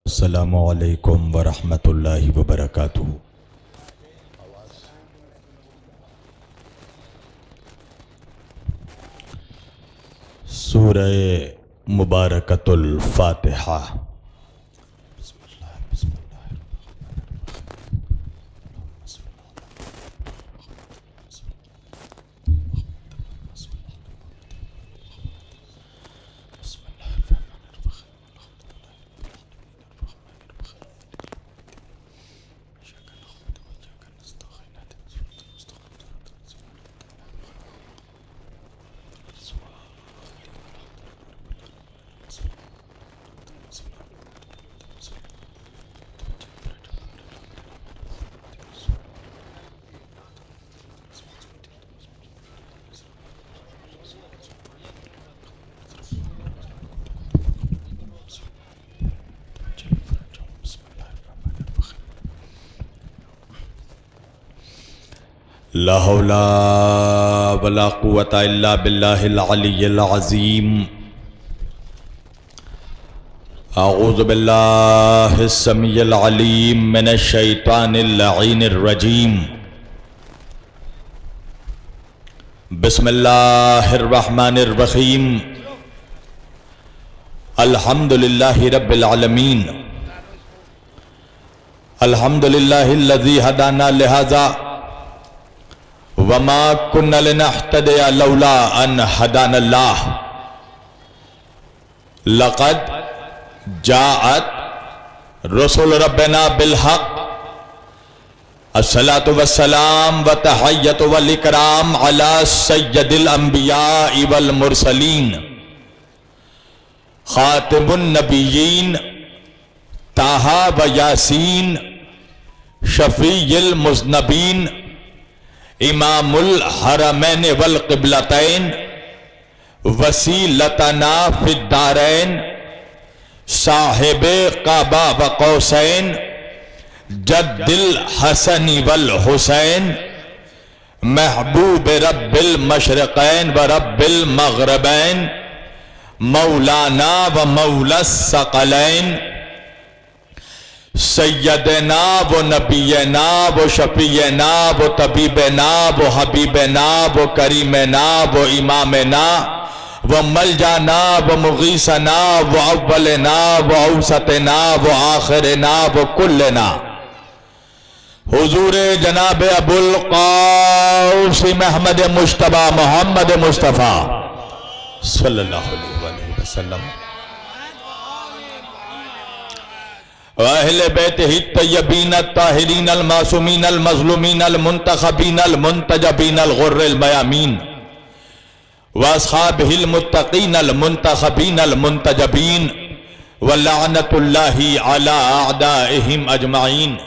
अस्सलामु अलैकुम वरहमतुल्लाहि वबरकातुहू। सूरह मुबारकतुल फातिहा। ला हौला वला कुव्वता इल्ला बिल्लाहिल अलिय्यिल अज़ीम। अऊज़ु बिल्लाहिस समीइल अलीम मिनश शैतानिर लईनिर रजीम। बिस्मिल्लाहिर रहमानिर रहीम। अल्हम्दुलिल्लाहि रब्बिल आलमीन। अल्हम्दुलिल्लाहिल्लज़ी हदाना लिहाज़ा वमा कुन्ना लिनहतदिया लौला अन हदानल्लाह। लक़द जाअत रसूल रब्बिना बिल हक़। अस्सलातु वस्सलाम व तहय्यतु वल इकराम अला सय्यदिल अंबिया वल मुरसलीन खातिमुन नबिय्यीन ताहा व यासीन शफीइल मुज़नबीन इमामुल हरमैन वल क़िबलतैन वसीलतना फिद्दारैन साहिबे काबा व कौसैन जद्दिल हसनी वल हुसैन महबूब रब्बिल मशरिक़ैन व रब्बिल मग़रिबैन मौलाना व मौलस सकलैन सैयदना वो नबीना वो शफीना वो तबीबना वो हबीबना वो करीमना वो इमामना वो मलजाना वो मुगीसना वो अव्वलना वो औसतना वो आखिरना वो कुल्लना हुजूर जनाब अबुल क़ासिम अहमद मुश्तबा मोहम्मद मुस्तफ़ा सल्लल्लाहु अलैहि वसल्लम अहले बैतिही तय्यबीन ताहिरीन अल मासूमीन अल मज़लूमीन अल मुंतखबीन अल मुंतजबीन अल गुर्रिल मयामीन व अस्हाबिहिल मुत्तकीन अल मुंतखबीन अल मुंतजबीन व लअनतुल्लाहि अला अअदाइहिम अजमाइन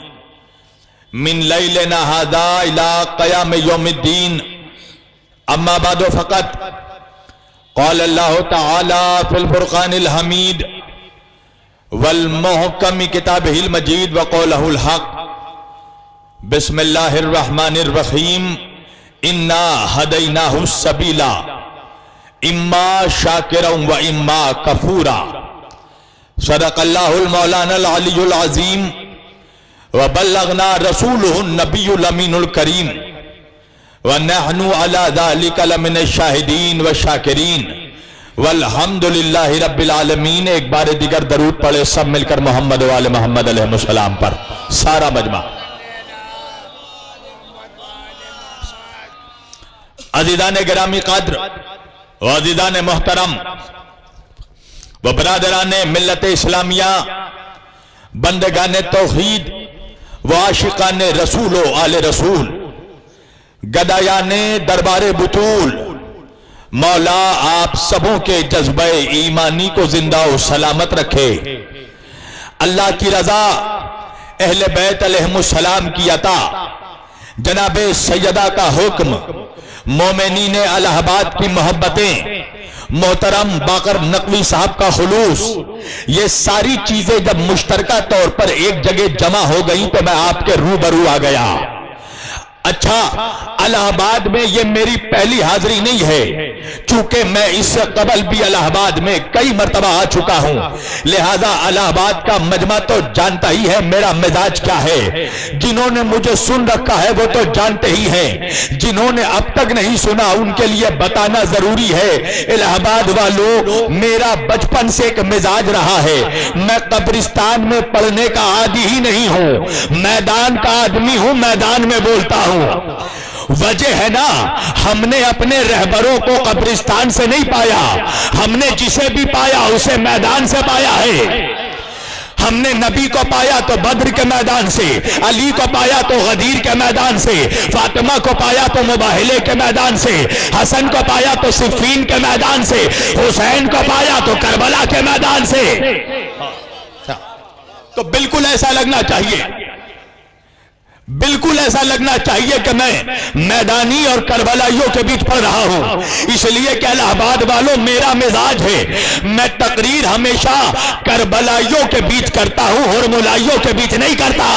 मिन लैलिना हाज़ा इला क़याम यौमिद्दीन। अम्मा बादु फ़क़त क़ाल अल्लाहु तआला फ़िल फ़ुरक़ानिल हमीद वल मुहकमी किताबिहिल मजीद व क़ौलहुल हक़। बिस्मिल्लाहिर रहमानिर रहीम। इन्ना हदैनाहुस सबीला इम्मा शाकिरन व इम्मा कफूरा। सदक़ल्लाहुल मौलानाल अलियुल अज़ीम व बल्लगना रसूलुहुन नबियुल अमीनुल करीम व नहनु अला ज़ालिका लमिनश शाहिदीन व शाकिरीन वल्हम्दुलिल्लाहि रब्बिल आलमीन। एक बार दिगर दरूद पढ़े सब मिलकर मोहम्मद वाले मोहम्मद अलैहिस्सलाम पर, सारा मजमा। अज़ीज़ान गिरामी क़द्र व अज़ीज़ान मोहतरम व बरादरान मिल्लत इस्लामिया, बंदगान तौहीद व आशिकान रसूल व आले रसूल, गदायान दरबार बुतूल, मौला आप सबों के जज्बे ईमानी को जिंदा और सलामत रखे। अल्लाह की रजा, अहले बैत अलैहिमुस्सलाम की अता, जनाबे सैयदा का हुक्म, मोमिनीन इलाहाबाद की मोहब्बतें, मोहतरम बाकर नकवी साहब का खुलूस, ये सारी चीजें जब मुश्तरका तौर पर एक जगह जमा हो गई तो मैं आपके रूबरू आ गया। अच्छा, इलाहाबाद में ये मेरी पहली हाजिरी नहीं है, चूंकि मैं इससे कबल भी इलाहाबाद में कई मरतबा आ चुका हूं, लिहाजा इलाहाबाद का मजमा तो जानता ही है मेरा मिजाज क्या है। जिन्होंने मुझे सुन रखा है वो तो जानते ही हैं, जिन्होंने अब तक नहीं सुना उनके लिए बताना जरूरी है। इलाहाबाद वालों, मेरा बचपन से एक मिजाज रहा है, मैं कब्रिस्तान में पढ़ने का आदी ही नहीं हूं, मैदान का आदमी हूं, मैदान में बोलता हूं। वजह है ना, हमने अपने रहबरों को कब्रिस्तान से नहीं पाया, हमने जिसे भी पाया उसे मैदान से पाया है। हमने नबी को पाया तो बद्र के मैदान से, अली को पाया तो गदीर के मैदान से, फातिमा को पाया तो मुबाहिले के मैदान से, हसन को पाया तो सिफ़ीन के मैदान से, हुसैन को पाया तो करबला के मैदान से। तो बिल्कुल ऐसा लगना चाहिए, बिल्कुल ऐसा लगना चाहिए कि मैं मैदानी और करबलाइयों के बीच पढ़ रहा हूं। इसलिए कि इलाहाबाद वालों, मेरा मिजाज है, मैं तकरीर हमेशा करबलाइयों के बीच करता हूं, हुरमुलाइयों के बीच नहीं करता।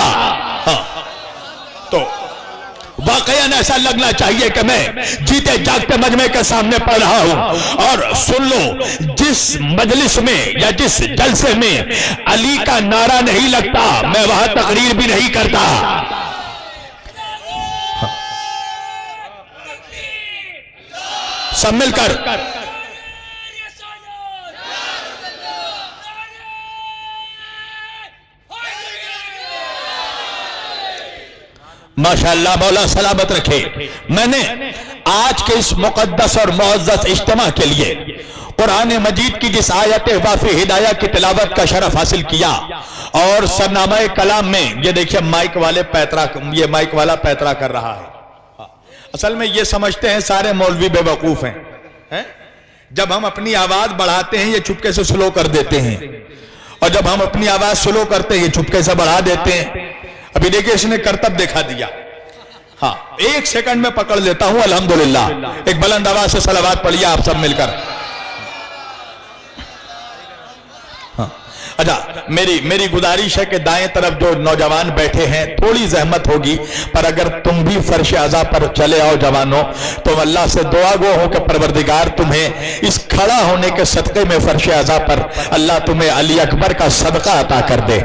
तो वाकईन ऐसा लगना चाहिए कि मैं जीते जागते मजमे के सामने पढ़ रहा हूं। और सुन लो, जिस मजलिस में या जिस जलसे में अली का नारा नहीं लगता, मैं वहां तकरीर भी नहीं करता। सब मिलकर माशाअल्लाह, मौला सलामत रखे। मैंने आज के इस मुकद्दस और मुअज़्ज़ज़ इज्तिमा के लिए कुरान मजीद की जिस आयत वाफ़ी हिदाया की तिलावत का शरफ हासिल किया, और सरनामा कलाम में ये देखिए माइक वाले पैतरा, ये माइक वाला पैतरा कर रहा है। असल में ये समझते हैं सारे मौलवी बेवकूफ हैं, जब हम अपनी आवाज बढ़ाते हैं ये चुपके से स्लो कर देते हैं, और जब हम अपनी आवाज स्लो करते हैं ये चुपके से बढ़ा देते हैं। अभी देखिए इसने करतब दिखा दिया। हाँ, 1 सेकंड में पकड़ लेता हूं। अल्हम्दुलिल्लाह, एक बुलंद आवाज से सलावत पढ़िए आप सब मिलकर। अच्छा, मेरी गुजारिश है कि दाएं तरफ जो नौजवान बैठे हैं, थोड़ी जहमत होगी, पर अगर तुम भी फर्श अज़ा पर चले आओ जवानों, तो अल्लाह से दुआ गो हो कि परवरदिगार तुम्हें इस खड़ा होने के सदक़े में फर्श अज़ा पर अल्लाह तुम्हें अली अकबर का सदका अता कर दे।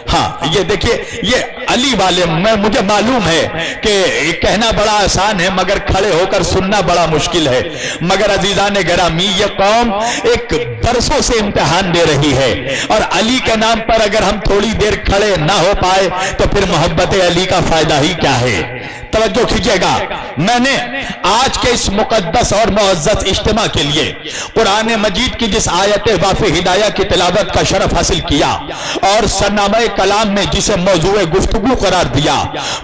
हाँ, ये देखिए, ये अली वाले, मुझे मालूम है कि कहना बड़ा आसान है मगर खड़े होकर सुनना बड़ा मुश्किल है। मगर अजीज़ान गिरामी, ये कौम एक बरसों से इम्तिहान दे रही है, और अली के नाम पर अगर हम थोड़ी देर खड़े ना हो पाए तो फिर मोहब्बत अली का फायदा ही क्या है। तवज्जो कीजिएगा, मैंने आज के इस मुकद्दस और मुअज़्ज़ज़ इज्तिमा के लिए कुरान मजीद की जिस आयत वाफ़ी हिदाया की तिलावत का शरफ हासिल किया, और सरनामा कलाम में जिसे मौज़ूए गुफ्तगू करार दिया,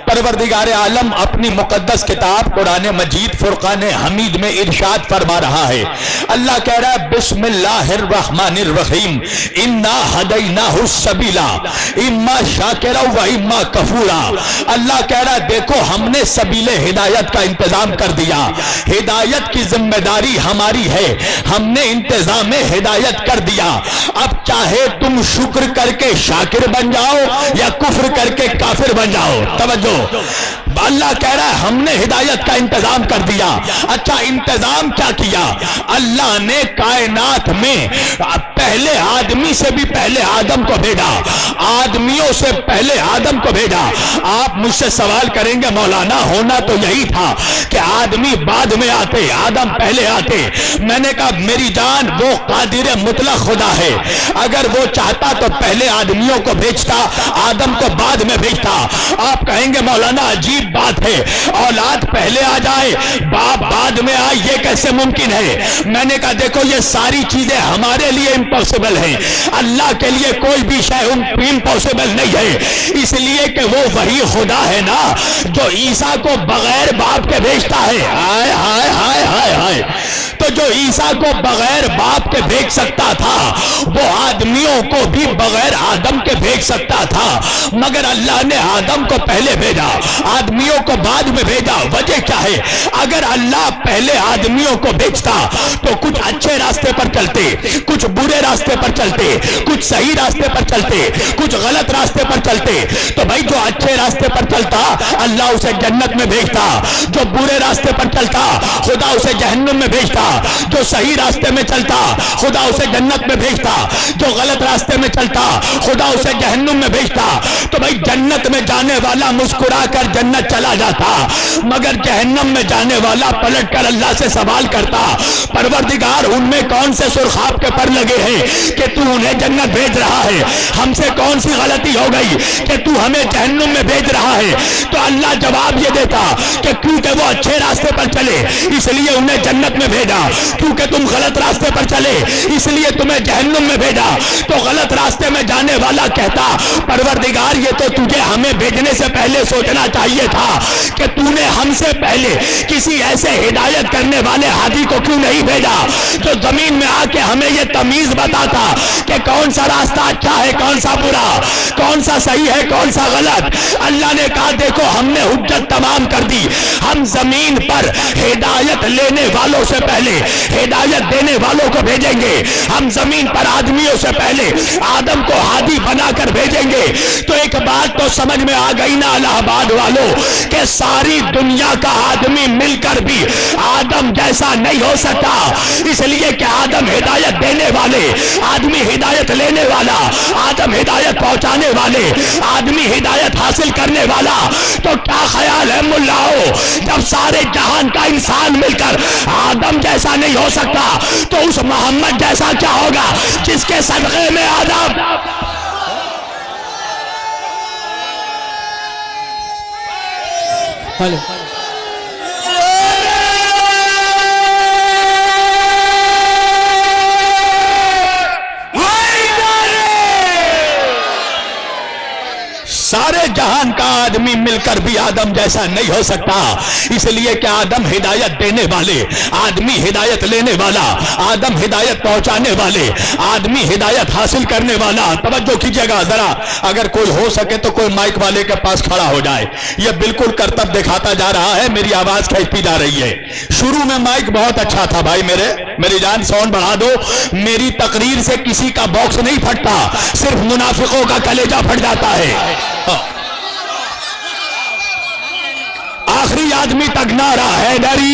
परवरदिगार आलम अपनी मुकद्दस किताब कुरान मजीद फुरकान हमीद में इरशाद फरमा रहा है। अल्लाह कह रहा है, बिस्मिल्लाहिर रहमानिर रहीम, इन्ना हदैनाहु सबीला इम्मा शाकिरा व इम्मा कफूरा। अल्लाह कह रहा है, देखो हमने सबीले हिदायत का इंतजाम कर दिया, हिदायत की जिम्मेदारी हमारी है, हमने इंतजाम हिदायत कर दिया। अब चाहे तुम शुक्र करके शाकिर बन जाओ या कुफ्र करके काफिर बन जाओ। तवज्जो, अल्लाह कह रहा है हमने हिदायत का इंतजाम कर दिया। अच्छा, इंतजाम क्या किया? अल्लाह ने कायनात में पहले आदमी से भी पहले आदम को भेजा, आदमियों से पहले आदम को भेजा। आप मुझसे सवाल करेंगे, मौलाना होना तो यही था कि आदमी बाद में आते, आदम पहले आते। मैंने कहा मेरी जान, वो कादिर मुतलक खुदा है, अगर वो चाहता तो पहले आदमियों को भेजता, आदम को बाद में भेजता। आप कहेंगे मौलाना अजीब बात है, औलाद पहले आ जाए बाप बाद में आए, ये कैसे मुमकिन है? मैंने कहा देखो, ये सारी चीजें हमारे लिए इम्पॉसिबल है, अल्लाह के लिए कोई भी शय इम्पॉसिबल नहीं है। इसलिए कि वो वही खुदा है ना जो ईसा को बगैर बाप के भेजता है। हाय हाय हाय हाय हाय। तो जो ईसा को बगैर बाप के भेज सकता था, वो आदमियों को भी बगैर आदम के भेज सकता था, मगर अल्लाह ने आदम को पहले भेजा। आदम आदमियों को बाद में भेजा? वजह क्या है? अगर अल्लाह पहले आदमियों को भेजता तो कुछ अच्छे रास्ते पर चलते, कुछ बुरे रास्ते पर चलते, कुछ सही रास्ते पर चलते, कुछ गलत रास्ते पर चलते। तो भाई जो अच्छे रास्ते पर चलता अल्लाह उसे जन्नत में भेजता, जो बुरे रास्ते पर चलता खुदा उसे जहन्नुम में भेजता, जो सही रास्ते में चलता खुदा उसे जन्नत में भेजता, जो गलत रास्ते में चलता खुदा उसे जहन्नुम में भेजता। तो भाई जन्नत में जाने वाला मुस्कुरा कर जन्नत चला जाता, मगर जहन्नम में जाने वाला पलट कर अल्लाह से सवाल करता, परवरदिगार उनमें कौन से सुर्खाब के पर लगे हैं कि तू उन्हें जन्नत भेज रहा है? हमसे कौन सी गलती हो गई कि तू हमें जहन्नुम में भेज रहा है? तो अल्लाह जवाब ये देता कि क्योंकि वो अच्छे रास्ते पर चले इसलिए उन्हें जन्नत में भेजा, क्योंकि तुम गलत रास्ते पर चले इसलिए तुम्हें जहन्नुम में भेजा। तो गलत रास्ते में जाने वाला कहता, परवरदिगार ये तो तुझे हमें भेजने से पहले सोचना चाहिए था कि तूने हमसे पहले किसी ऐसे हिदायत करने वाले हादी को क्यों नहीं भेजा जो जमीन में आके हमें ये तमीज बताता कि कौन सा रास्ता अच्छा है, कौन सा बुरा, कौन सा सही है, कौन सा गलत। अल्लाह ने कहा देखो हमने हुज्जत तमाम कर दी, हम जमीन पर हिदायत लेने वालों से पहले हिदायत देने वालों को भेजेंगे, हम जमीन पर आदमियों से पहले आदम को हादी बनाकर भेजेंगे। तो एक बात तो समझ में आ गई ना इलाहाबाद वालों कि सारी दुनिया का आदमी मिलकर भी आदम जैसा नहीं हो सकता, इसलिए कि आदम हिदायत देने वाले, आदमी हिदायत लेने वाला, आदम हिदायत पहुंचाने वाले, आदमी हिदायत हासिल करने वाला। तो क्या ख्याल है मुल्लाओं, जब सारे जहान का इंसान मिलकर आदम जैसा नहीं हो सकता तो उस मोहम्मद जैसा क्या होगा जिसके सदक़े में आदम। हेलो सारे जहान का आदमी मिलकर भी आदम जैसा नहीं हो सकता, इसलिए कि आदम हिदायत देने वाले, आदमी हिदायत लेने वाला, आदम हिदायत पहुंचाने वाले, आदमी हिदायत हासिल करने वाला। तवज्जो कीजिएगा जरा, अगर कोई हो सके तो कोई माइक वाले के पास खड़ा हो जाए। यह बिल्कुल करतब दिखाता जा रहा है, मेरी आवाज खींचती जा रही है। शुरू में माइक बहुत अच्छा था भाई, मेरी जान साउंड बढ़ा दो। मेरी तकरीर से किसी का बॉक्स नहीं फटता, सिर्फ मुनाफिकों का कलेजा फट जाता है। आखिरी आदमी तक नारा हैदरी,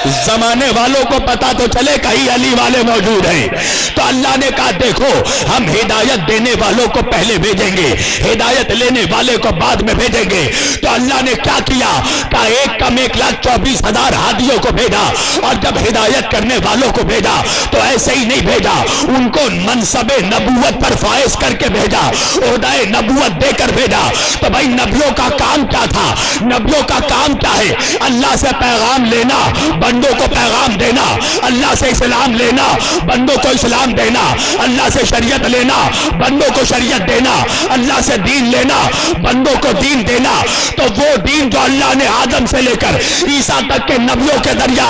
जमाने वालों को पता तो चले कहीं अली वाले मौजूद हैं। तो अल्लाह ने कहा देखो हम हिदायत देने वालों को पहले भेजेंगे, हिदायत लेने वाले को बाद में भेजेंगे। तो अल्लाह ने क्या किया, कहा 1,24,000 हादियों को भेजा, और जब हिदायत करने वालों को भेजा तो ऐसे ही नहीं भेजा, उनको मनसबे नबूवत पर फायज करके भेजा, ओहदाए नबूवत देकर भेजा। तो भाई नबियों का काम क्या था, नबियों का काम क्या है? अल्लाह से पैगाम लेना, बंदों को पैगाम देना, अल्लाह से इस्लाम लेना, बंदों को इस्लाम देना, अल्लाह से शरीयत लेना, बंदों को शरीयत देना, अल्लाह से दीन लेना, बंदों को दीन देना। तो वो दीन जो अल्लाह ने आदम से लेकर ईसा तक के नबियों के जरिए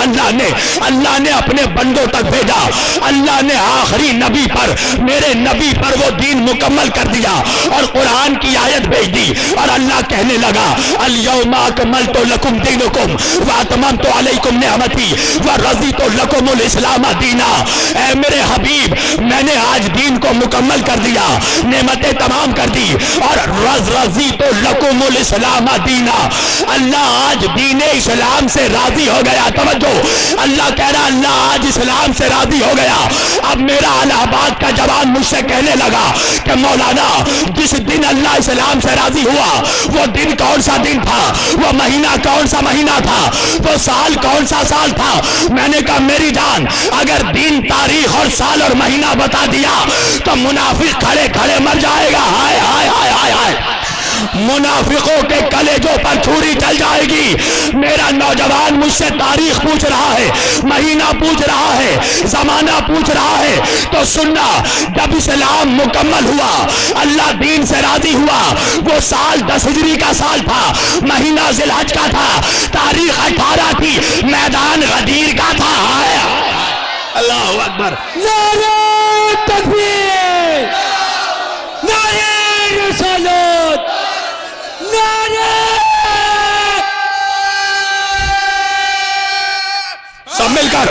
अल्लाह ने अपने बंदों तक भेजा। अल्लाह ने आखिरी नबी पर, मेरे नबी पर वो दीन मुकम्मल कर दिया और कुरान की आयत भेज दी। और अल्लाह कहने लगा अल-यौमा अकमलतु लकुम दीनुकुम व अतममतु अलैकुम निअमती व रज़ीतु लकुमुल इस्लाम दीना। ऐ मेरे हबीब, मैंने आज दीन को मुकम्मल कर दिया, नेमतें तमाम कर दी, और रज़ीतु लकुमुल इस्लाम दीना। अल्लाह आज दीन इस्लाम से राजी हो गया। तवज्जो, अल्लाह कह रहा अल्लाह आज इस्लाम से राजी हो गया। अब मेरा इलाहाबाद का जवान मुझसे कहने लगा कि मौलाना जिस दिन अल्लाह इस्लाम से राजी हुआ वो दिन कौन सा दिन था, वो महीना कौन सा महीना था, वो साल कौन सा साल था? मैंने कहा मेरी जान, अगर दिन, तारीख और साल और महीना बता दिया तो मुनाफिक खड़े खड़े मर जाएगा। हाय हाय हाय हाय हाय, मुनाफिकों के कलेजों पर छुरी चल जाएगी। मेरा नौजवान मुझसे तारीख पूछ रहा है, महीना पूछ रहा है, जमाना पूछ रहा है, तो सुनना, जब इस्लाम मुकम्मल हुआ, अल्लाह दीन से राजी हुआ, वो साल 10 हिजरी का साल था, महीना जिलहज का था, तारीख 18 थी, मैदान गदीर का था। अल्लाहु अकबर, नारे तकबीर, नारे रिसालत, नारे मिलकर।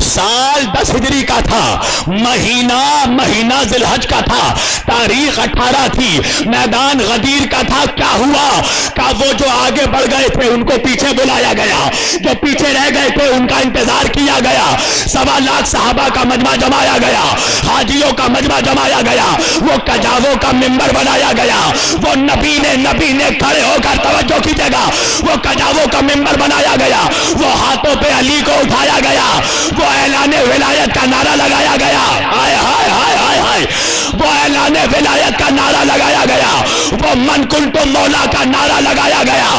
साल 10 हिजरी का था, महीना जिलहज का था, तारीख 18 थी, मैदान गदीर का था। क्या हुआ का वो जो आगे बढ़ गए थे उनको पीछे बुलाया गया, जो पीछे रह गए थे उनका इंतजार किया गया। 1.25 लाख सहाबा का मजमा जमाया गया, हाजियों का मजमा जमाया गया, वो कजावों का मिंबर बनाया गया। वो नबी ने खड़े होकर, तवज्जो कीजिएगा, वो कजावों का मिंबर बनाया गया, वो हाथों पे अली को उठाया गया, वो ऐलाने विलायत का नारा लगाया गया। हाय हाय हाय हाय हाय, वो ऐलाने विलायत का नारा लगाया गया, वो मन कुंतु मौला का नारा लगाया गया।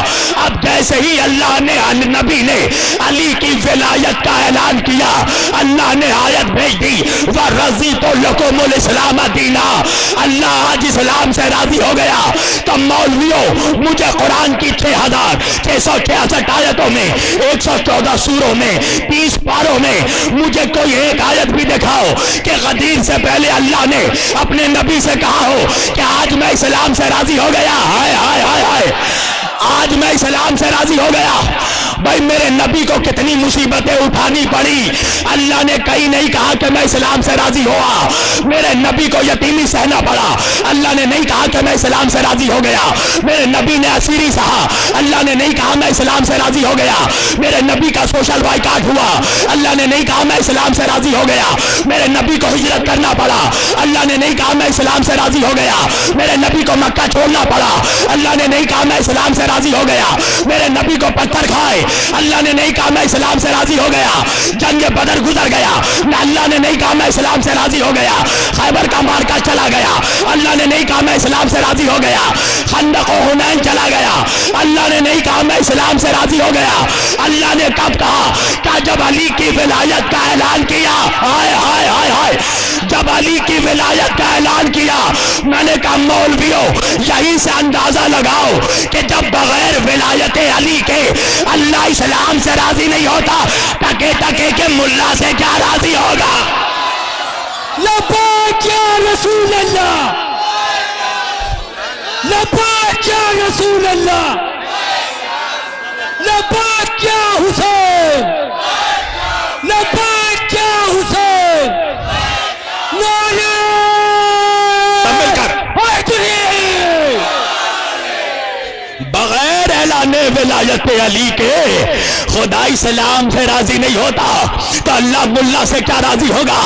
अब जैसे ही अल्लाह ने, नबी ने अली की विलायत का ऐलान किया, अल्लाह ने आयत भेज दी, वह रजी तो लकुमुल इस्लाम दीना, अल्लाह आज इस्लाम से राजी हो गया। तो मौलवियों, मुझे कुरान की 6666 आयतों में, 114 सूरों में, 30 पारों में मुझे कोई एक आयत भी दिखाओ कि गदीर से पहले अल्लाह ने अपने नबी से कहा हो कि आज मैं इस्लाम से राजी हो गया। हाय हाय हाय हाय, आज मैं इस्लाम से राजी हो गया। भाई मेरे नबी को कितनी मुसीबतें उठानी पड़ी, अल्लाह ने कहीं नहीं कहा कि मैं इस्लाम से राजी हुआ। मेरे नबी को यतीमी सहना पड़ा, अल्लाह ने नहीं कहा कि मैं इस्लाम से राजी हो गया। मेरे नबी ने असीरी सहा, अल्लाह ने नहीं कहा मैं इस्लाम से राजी हो गया। मेरे नबी का सोशल बाइकाट हुआ, अल्लाह ने नहीं कहा मैं इस्लाम से राजी हो गया। मेरे नबी को हिजरत करना पड़ा, अल्लाह ने नहीं कहा मैं इस्लाम से राजी हो गया। मेरे नबी को मक्का छोड़ना पड़ा, अल्लाह ने नहीं कहा मैं इस्लाम से राजी हो गया। मेरे नबी को पत्थर खाए, अल्लाह ने नहीं कहा मैं इस्लाम से राजी हो गया। जंग बदर गुजर गया, अल्लाह ने नहीं कहा मैं इस्लाम से राजी हो गया। खैबर का मार्का चला गया, अल्लाह ने नहीं कहा मैं इस्लाम से राजी हो गया। खंदक और हुनैन चला गया, अल्लाह ने नहीं कहा मैं इस्लाम से राजी हो गया। अल्लाह ने कब कहा? क्या जब अली की विलायत का ऐलान किया। हाय हाय हाय हाय, जब अली की विलायत का ऐलान किया, मैंने कहा मौलवियों यहीं से अंदाजा लगाओ कि जब बगैर विलायत अली के अल्लाह इस्लाम से राजी नहीं होता, टके टके के मुल्ला से क्या राजी होगा। लब्बैक या रसूल अल्लाह, लब्बैक या रसूल अल्लाह, लब्बैक या हुसैन, लब्बैक या हुसैन, नारे बगैर ऐलाने विलायत अली के खुदा इस्लाम से राजी नहीं होता, तो अल्लाह मुल्ला से क्या राजी होगा।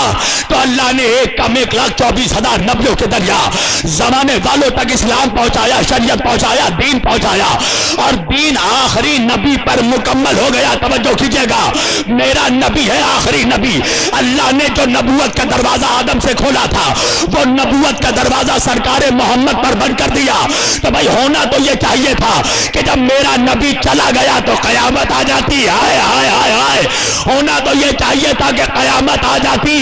तो अल्लाह ने 1,24,000 नबियों के दरिया जमाने वालों तक इस्लाम पहुंचाया, शरीयत पहुंचाया, दीन पहुंचाया, और दीन आखिरी नबी पर मुकम्मल हो गया। तवज्जो कीजिएगा, मेरा नबी है आखिरी नबी। अल्लाह ने जो नबूवत का दरवाजा आदम से खोला था, वो नबूवत का दरवाजा सरकार मोहम्मद पर बंद कर दिया। तो भाई होना तो ये चाहिए था कि जब मेरा नबी चला गया तो कयामत आ जाती। हाय हाय हाय हाय, होना तो ये चाहिए था कि कयामत आ जाती।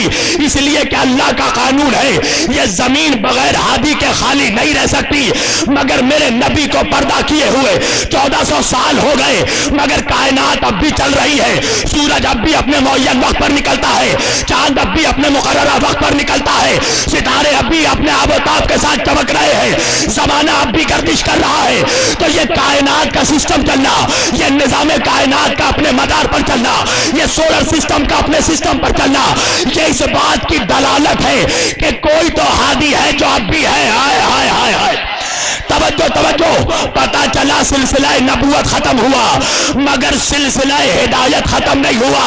इसलिए कि अल्लाह का कानून है, ये जमीन बगैर हादी के खाली नहीं रह सकती। मगर मेरे नबी को पर्दा किए हुए 1400 साल हो गए, मगर कायनात अब भी चल रही है। सूरज अब भी अपने मुअय्यन वक्त पर निकलता है, चांद अब भी अपने मुकर्ररा वक्त पर निकलता है, सितारे अब भी अपने आबोताब के साथ चमक रहे हैं, जमाना अब भी गर्दिश कर रहा है। तो ये कायनात का सिस्टम चलना, ये निजाम कायनात का अपने मदार पर चलना, ये सोलर सिस्टम का अपने सिस्टम पर चलना, ये इस बात की दलालत है कि कोई तो हादी है जो अब भी है। हाय हाय हाय हाय, तवज्जो तवज्जो, पता चला सिलसिला नबूवत खत्म हुआ, मगर सिलसिला हिदायत खत्म नहीं हुआ।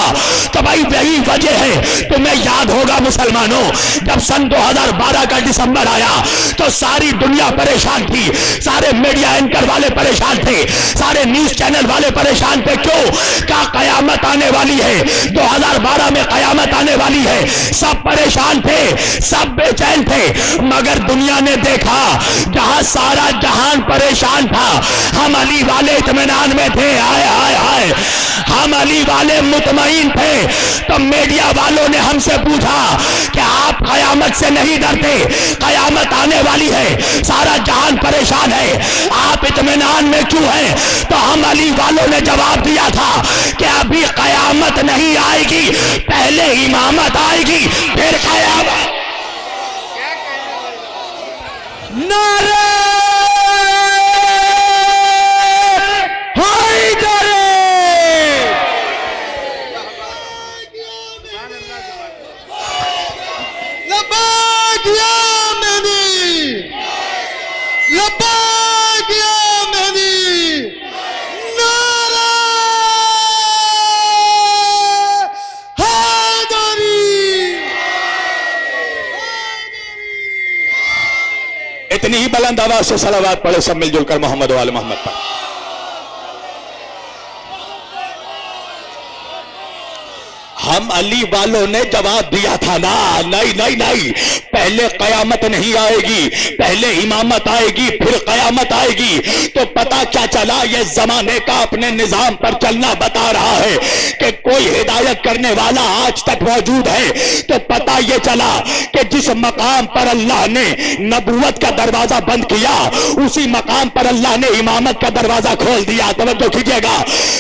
तो भाई यही वजह है, तुम्हें याद होगा मुसलमानों, जब सन 2012 का दिसंबर आया तो सारी दुनिया परेशान थी, सारे मीडिया एंकर वाले परेशान थे, सारे न्यूज चैनल वाले परेशान थे। क्यों? क्या कयामत आने वाली है, 2012 में कयामत आने वाली है। सब परेशान थे, सब बेचैन थे, मगर दुनिया ने देखा जहां सारा जहान परेशान था, हम अली वाले इत्मीनान में थे। हाय हाय हाय, हम अली वाले मुतमईन थे। तो मीडिया वालों ने हमसे पूछा कि आप कयामत से नहीं डरते, कयामत आने वाली है, सारा जहान परेशान है, आप इत्मीनान में क्यों हैं? तो हम अली वालों ने जवाब दिया था कि अभी कयामत नहीं आएगी, पहले इमामत आएगी, फिर कयामत। नारे हैदरी, इतनी ही बुलंद आवाज से सलावत पढ़े सब मिलजुल कर मोहम्मद वाले मोहम्मद पर। हम अली वालों ने जवाब दिया था ना, नहीं नहीं नहीं, पहले कयामत नहीं आएगी, पहले इमामत आएगी फिर कयामत आएगी। तो पता क्या चला, ये जमाने का अपने निजाम पर चलना बता रहा है कि कोई हिदायत करने वाला आज तक मौजूद है। तो पता ये चला कि जिस मकाम पर अल्लाह ने नबूवत का दरवाजा बंद किया, उसी मकाम पर अल्लाह ने इमामत का दरवाजा खोल दिया। तवज्जो कीजिएगा।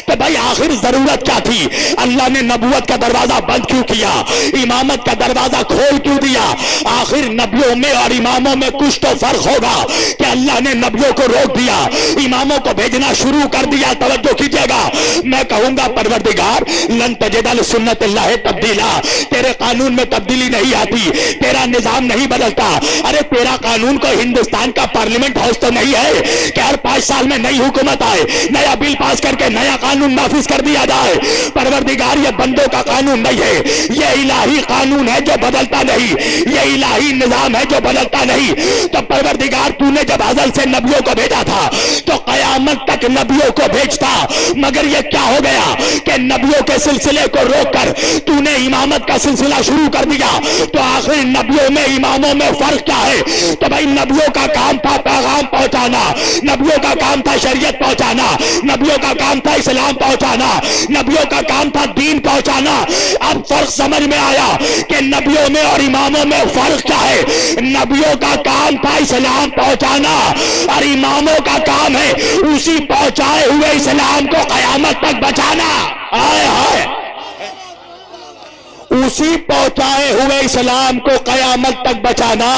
तो भाई आखिर जरूरत क्या थी, अल्लाह ने नबूवत का दरवाजा बंद क्यों किया, इमामत का दरवाजा खोल क्यों दिया? आखिर नबियों में और इमामों में कुछ तो फर्क होगा कि अल्लाह ने नबियों को रोक दिया, इमामों को भेजना शुरू कर दिया। तवज्जो कीजिएगा। मैं कहूंगा परवरदिगार लन तजिद सुन्नतिल्लाह तब्दीला, तेरे कानून में तब्दीली नहीं आती, तेरा निजाम नहीं बदलता। अरे तेरा कानून को हिंदुस्तान का पार्लियामेंट हाउस तो नहीं है कि हर 5 साल में नई हुकूमत आए, नया बिल पास करके नया कानून नाफिज कर दिया जाए। परवरदिगार ये बंदों का कानून नहीं है, ये इलाही कानून है जो बदलता नहीं, ये इलाही निजाम है जो बदलता नहीं। तो परवरदिगार तूने जब अज़ल से नबियों को भेजा था तो कयामत तक नबियों को भेजता, मगर ये क्या हो गया कि नबियों के सिलसिले को रोककर तूने इमामत का सिलसिला शुरू कर दिया। तो आखिर नबियों में इमामों में फर्क क्या है? तो भाई नबियों का काम था पैगाम पहुंचाना, नबियों का काम था शरीयत पहुंचाना, नबियों का काम था इस्लाम पहुंचाना, नबियों का काम था दीन पहुंचाना। अब फर्क समझ में आया कि नबियों में और इमामों में फर्क क्या है। नबियों का काम था इस्लाम पहुंचाना और इमामों का काम है उसी पहुंचाए हुए इस्लाम को कयामत तक बचाना। आए हाय, उसी पहुंचाए हुए इस्लाम को कयामत तक बचाना।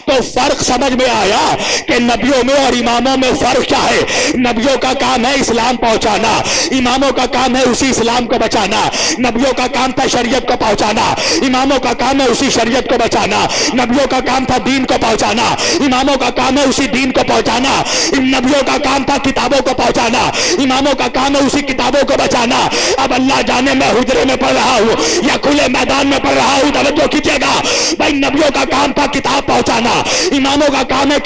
तो फर्क समझ में आया कि नबियों में और इमामों में फर्क क्या है। नबियों का काम है इस्लाम पहुंचाना, इमामों का काम है उसी इस्लाम को बचाना। नबियों का काम था शरीयत को पहुंचाना, इमामों का काम है उसी शरीयत को बचाना। नबियों का काम था दीन को पहुंचाना, इमामों का काम है उसी दीन को पहुंचाना। नबियों का काम था किताबों को पहुंचाना, इमामों का काम है उसी किताबों को बचाना। अब अल्लाह जाने मैं हुजरे में पढ़ रहा हूं या खुले मैदान में पढ़ रहा हूं, तवज्जो कीजिएगा। भाई नबियों का काम था किताब पहुंचाना, इमामों का काम है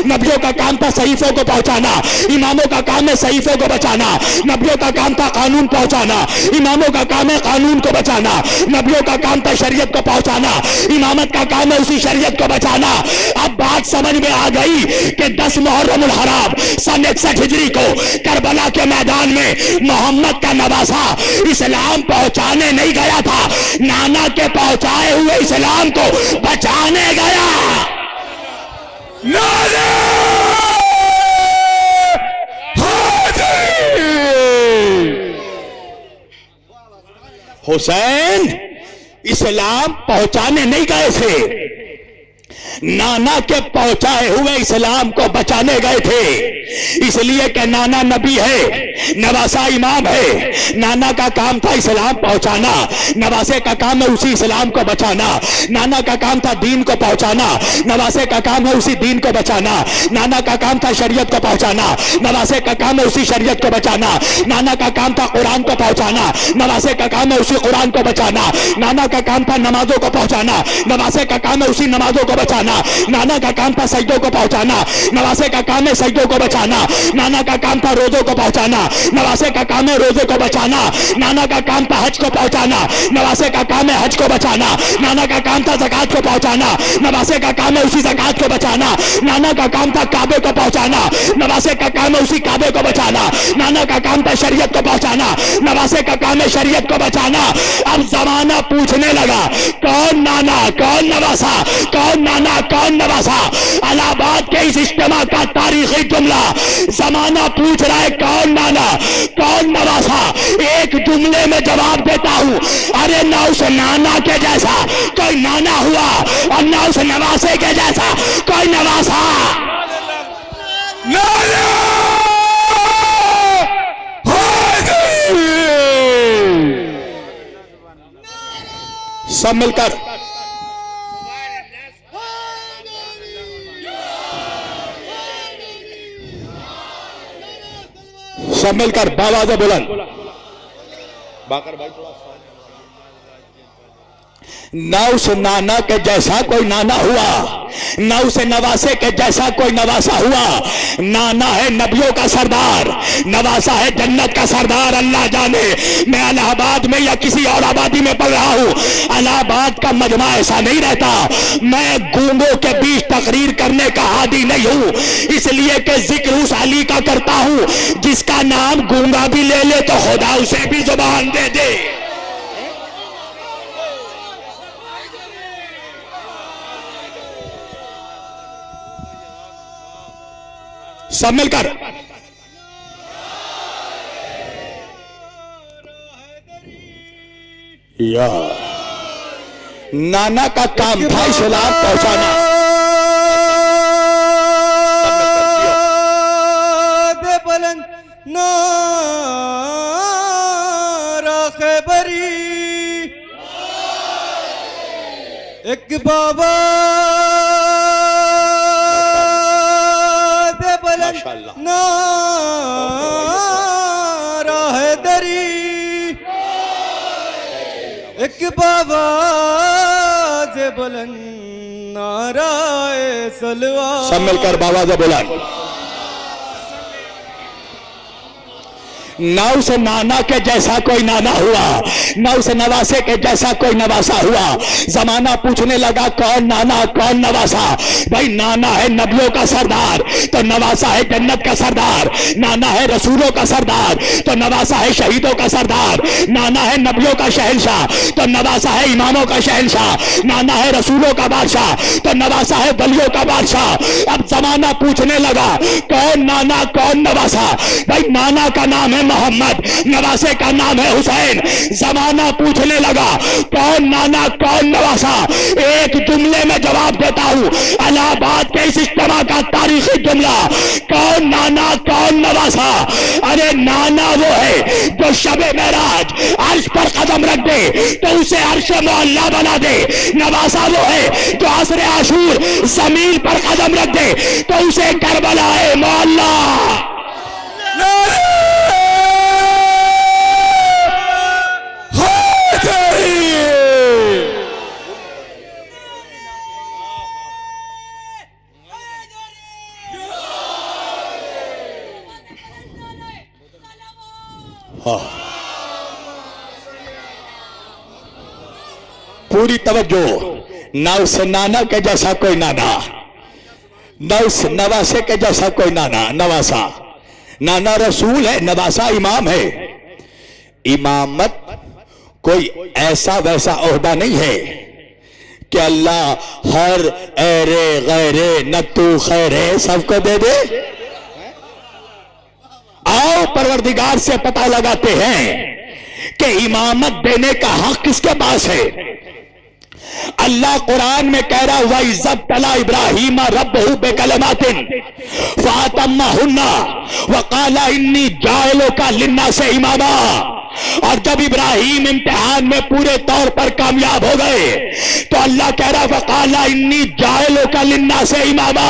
नबियों का काम था सहीफों को पहुंचाना, इमामों का काम है सहीफों को बचाना। नबियों का काम था कानून पहुंचाना, इमामों का काम है कानून को बचाना। नबियों का काम था शरीयत को पहुंचाना, इमामत का काम है उसी शरीयत को बचाना। अब बात समझ में आ गई कि 10 मुहर्रमुल हराम सन 61 हिजरी को करबला के मैदान में मोहम्मद का नवासा इस्लाम पहुंचाने नहीं गया था, नाना के पहुंचाए हुए इस्लाम को बचाने गया। नारे हुसैन इस्लाम पहुंचाने नहीं गए थे, नाना के पहुंचाए हुए इस्लाम को बचाने गए थे। इसलिए कि नाना नबी है, नवासा इमाम है। नाना का काम था इस्लाम पहुंचाना, नवासे का काम है उसी इस्लाम को बचाना। नाना का काम था दीन को पहुंचाना, नवासे का काम है उसी दीन को बचाना। नाना का काम था शरीयत को पहुंचाना, नवासे का काम है उसी शरीयत को बचाना। नाना का काम था कुरान को पहुंचाना, नवासे का काम है उसी कुरान को बचाना। नाना का काम था नमाजों को पहुंचाना, नवासे का काम है उसी नमाजों को बचाना। नाना का काम था सजदों को पहुंचाना, नवासे का काम है सजदों को बचाना। नाना का काम था रोजों को पहुंचाना, नवासे का काम है रोजे को बचाना। नाना का काम था हज को पहुंचाना, नवासे का काम है हज को बचाना। नाना का काम था ज़कात को पहुंचाना, नवासे का काम है उसी ज़कात को बचाना। नाना का काम था काबे को पहुंचाना, नवासे का काम है उसी काबे को बचाना। नाना का काम था शरीयत को पहुंचाना, नवासे का काम है शरीयत को बचाना। अब जमाना पूछने लगा कौन नाना कौन नवासा, कौन नाना कौन नवासा। इलाहाबाद के इस इज्तिमा का तारीखी जुमला, जमाना पूछ रहा है कौन नाना कौन नवासा। एक जुमले में जवाब देता हूं, अरे ना उस नाना के जैसा कोई नाना हुआ और ना उस नवासे के जैसा कोई नवासा। सब मिलकर सब मिलकर बावाज़ बुलंद बाकर भाई थोड़ा न उस नाना के जैसा कोई नाना हुआ, न उस नवासे के जैसा कोई नवासा हुआ। नाना है नबियों का सरदार, नवासा है जन्नत का सरदार। अल्लाह जाने मैं इलाहाबाद में या किसी और आबादी में पढ़ रहा हूँ, इलाहाबाद का मजमा ऐसा नहीं रहता। मैं गूंगों के बीच तकरीर करने का आदी नहीं हूँ, इसलिए कि जिक्र उस अली का करता हूँ जिसका नाम गूंगा भी ले ले तो खुदा उसे भी जुबान दे दे। सब मिलकर या नाना का काम था इस्लाम पहुंचाना। दे बुलंद नारा खैबरी, एक बाबा नारा हैदरी, एक बाबा जे बुलंद नारा सलवा। सब मिलकर बाबा जे बुलंद। न उस नाना के जैसा कोई नाना हुआ, न उस नवासे के जैसा कोई नवासा हुआ। जमाना पूछने लगा कौन नाना कौन नवासा। भाई नाना है नबियों का सरदार तो नवासा है जन्नत का सरदार। नाना है रसूलों का सरदार तो नवासा है शहीदों का सरदार। नाना है नबियों का शहंशाह तो नवासा है इमामों का शहंशाह। नाना है रसूलों का बादशाह तो नवासा है वलियों का बादशाह। अब जमाना पूछने लगा कौन नाना कौन नवासा। भाई नाना का नाम है मोहम्मद, नवासे का नाम है हुसैन। जमाना पूछने लगा कौन नाना कौन नवासा। एक जुमले में जवाब देता हूं, इलाहाबाद के इस इज्तिमा का तारीखी जुमला, कौन नाना कौन नवासा। अरे नाना वो है जो शबे मेराज अर्श पर कदम रख दे तो उसे अर्श मोहल्ला बना दे। नवासा वो है जो असर आशूर जमीन पर कदम रख दे तो उसे करबला मोहल्ला। पूरी तवज्जो। ना उस नाना के जैसा कोई नाना, ना उस नवासे के जैसा कोई नाना नवासा। नाना रसूल है, नवासा इमाम है। इमामत कोई ऐसा वैसा ओहदा नहीं है कि अल्लाह हर एरे गैरे नतू खैरे सबको दे दे। आओ परवरदिगार से पता लगाते हैं कि इमामत देने का हक किसके पास है। अल्लाह कुरान में कह रहा हुआ इज़्ज़त तला इब्राहीम रब्बहु बिकलिमातिन फ़अतम्महुन्ना वक़ाला इन्नी जाइलुका लिन्नासि इमामा। और जब इब्राहिम इम्तिहान में पूरे तौर पर कामयाब हो गए तो अल्लाह कह रहा वक़ाला इन्नी जाइलुका लिन्नासि इमामा।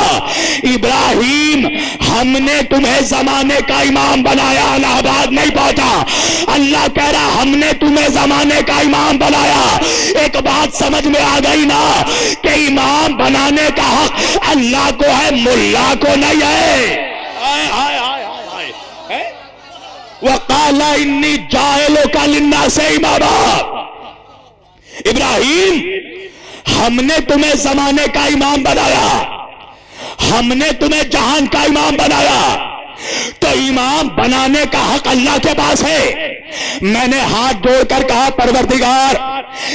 इब्राहिम हमने तुम्हें जमाने का इमाम बनाया, इलाहाबाद नहीं पहुंचा। अल्लाह कह रहा हमने तुम्हें जमाने का इमाम बनाया। एक बात समझ में आ गई ना कि इमाम बनाने का हक अल्लाह को है, मुल्ला को नहीं है। वक़ाला इन्नी जाइलुका लिन्नासि इमामा। इब्राहिम हमने तुम्हें जमाने का इमाम बनाया, हमने तुम्हें जहान का इमाम बनाया। तो इमाम बनाने का हक अल्लाह के पास है। मैंने हाथ जोड़कर कहा परवरदिगार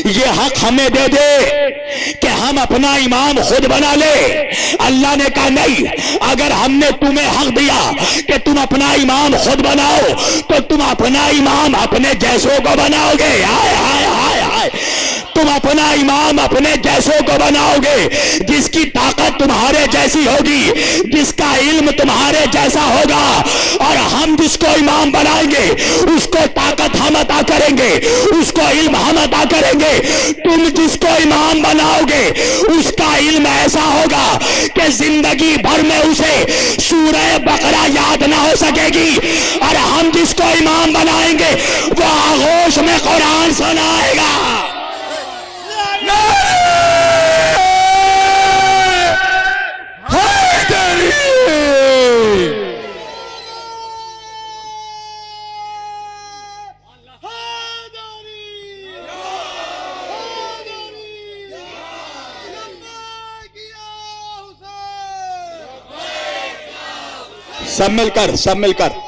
ये हक हमें दे दे कि हम अपना इमाम खुद बना ले। अल्लाह ने कहा नहीं, अगर हमने तुम्हें हक दिया कि तुम अपना इमाम खुद बनाओ तो तुम अपना इमाम अपने जैसों को बनाओगे। हाय हाय हाय हाय, तुम अपना इमाम अपने जैसों को बनाओगे। जिसकी ताकत तुम्हारे जैसी होगी, जिसका इल्म तुम्हारे जैसा होगा, और हम जिसको इमाम बनाएंगे उसको ताकत हम अता करेंगे, उसको इल्म हम अता करेंगे। तुम जिसको इमाम बनाओगे उसका इल्म ऐसा होगा कि जिंदगी भर में उसे सूरह बकरा याद ना हो सकेगी। और हम जिसको इमाम बनाएंगे वो आगोश में कुरान सुनाएगा। सब मिलकर, सब मिलकर।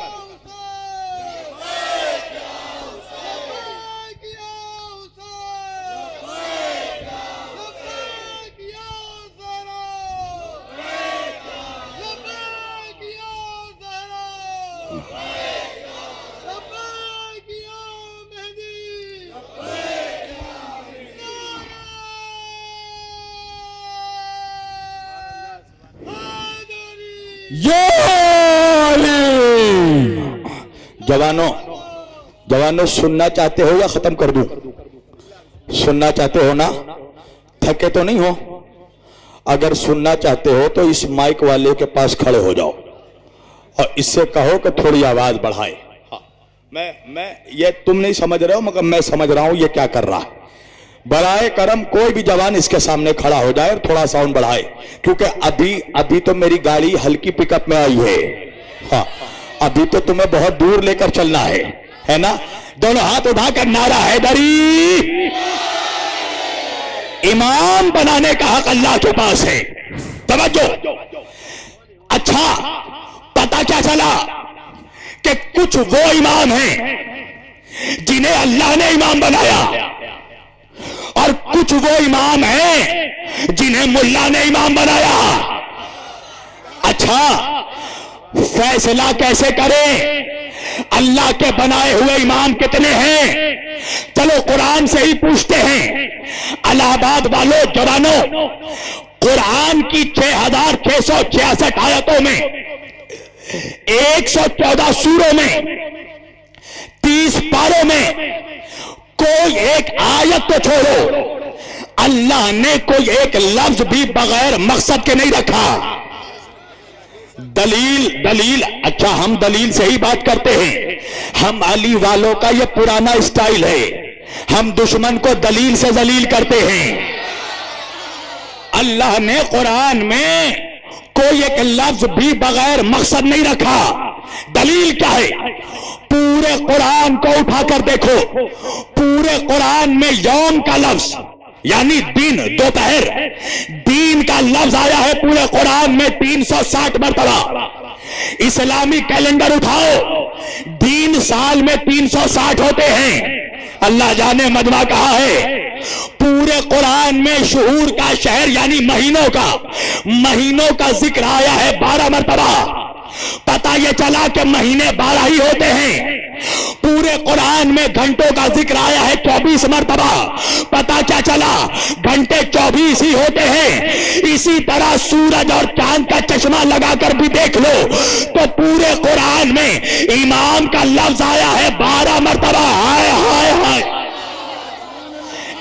जवानों, जवानों सुनना चाहते हो या खत्म कर दूं? सुनना चाहते हो ना? थके तो नहीं हो? अगर सुनना चाहते हो तो इस माइक वाले के पास खड़े हो जाओ और इससे कहो कि थोड़ी आवाज बढ़ाए। हाँ, मैं ये तुम नहीं समझ रहे हो मगर मैं समझ रहा हूं ये क्या कर रहा है। बढ़ाए करम, कोई भी जवान इसके सामने खड़ा हो जाए और थोड़ा साउंड बढ़ाए, क्योंकि अभी तो मेरी गाड़ी हल्की पिकअप में आई है। हाँ, अभी तो तुम्हें बहुत दूर लेकर चलना है ना? दोनों हाथ उठाकर नारा हैदरी। इमाम बनाने का हक अल्लाह के पास है। तवज्जो। अच्छा, पता क्या चला कि कुछ वो इमाम हैं जिन्हें अल्लाह ने इमाम बनाया और कुछ वो इमाम हैं जिन्हें मुल्ला ने इमाम बनाया। अच्छा, फैसला कैसे करें? अल्लाह के बनाए हुए इमाम कितने हैं? चलो कुरान से ही पूछते हैं। इलाहाबाद वालों, जवानों, कुरान की 6666 आयतों में, 114 सूरों में, 30 पारों में कोई एक आयत तो छोड़ो, अल्लाह ने कोई एक लफ्ज भी बगैर मकसद के नहीं रखा। दलील। अच्छा, हम दलील से ही बात करते हैं। हम अली वालों का ये पुराना स्टाइल है, हम दुश्मन को दलील से जलील करते हैं। अल्लाह ने कुरान में कोई एक लफ्ज भी बगैर मकसद नहीं रखा। दलील क्या है? पूरे कुरान को उठाकर देखो, पूरे कुरान में यौम का लफ्ज यानी दिन, दोपहर, दीन का लफ्ज आया है पूरे कुरान में 360 मरतबा। इस्लामी कैलेंडर उठाओ, दीन साल में 360 होते हैं। अल्लाह जाने मजमा कहा है। पूरे कुरान में शुहूर का शहर यानी महीनों का जिक्र आया है 12 मरतबा। पता ये चला कि महीने 12 ही होते हैं। पूरे कुरान में घंटों का जिक्र आया है 24 मरतबा। पता क्या चला? घंटे 24 ही होते हैं। इसी तरह सूरज और चांद का चश्मा लगाकर भी देख लो तो पूरे कुरान में इमाम का लफ्ज आया है 12 मरतबा। हाय हाय हाय,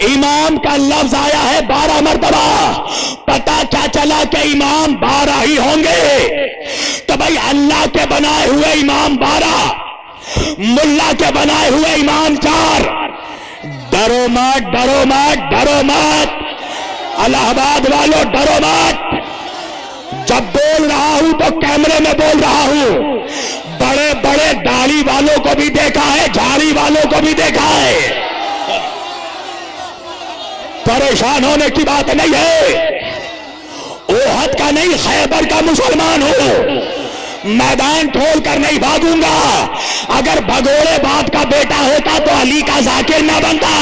इमाम का लफ्ज आया है 12 मरतबा। पता क्या चला कि इमाम 12 ही होंगे? तो भाई अल्लाह के बनाए हुए इमाम 12, मुल्ला के बनाए हुए इमाम 4। डरो मत, डरो मत, डरो मत। इलाहाबाद वालों, डरो मत। जब बोल रहा हूं तो कैमरे में बोल रहा हूं। बड़े बड़े दाढ़ी वालों को भी देखा है, झाड़ी वालों को भी देखा है। परेशान होने की बात नहीं है। ओहद का नहीं, खैबर का मुसलमान हूं। मैदान छोड़ कर नहीं भागूंगा। अगर भगोड़े बाप का बेटा होता तो अली का जाकिर ना बनता।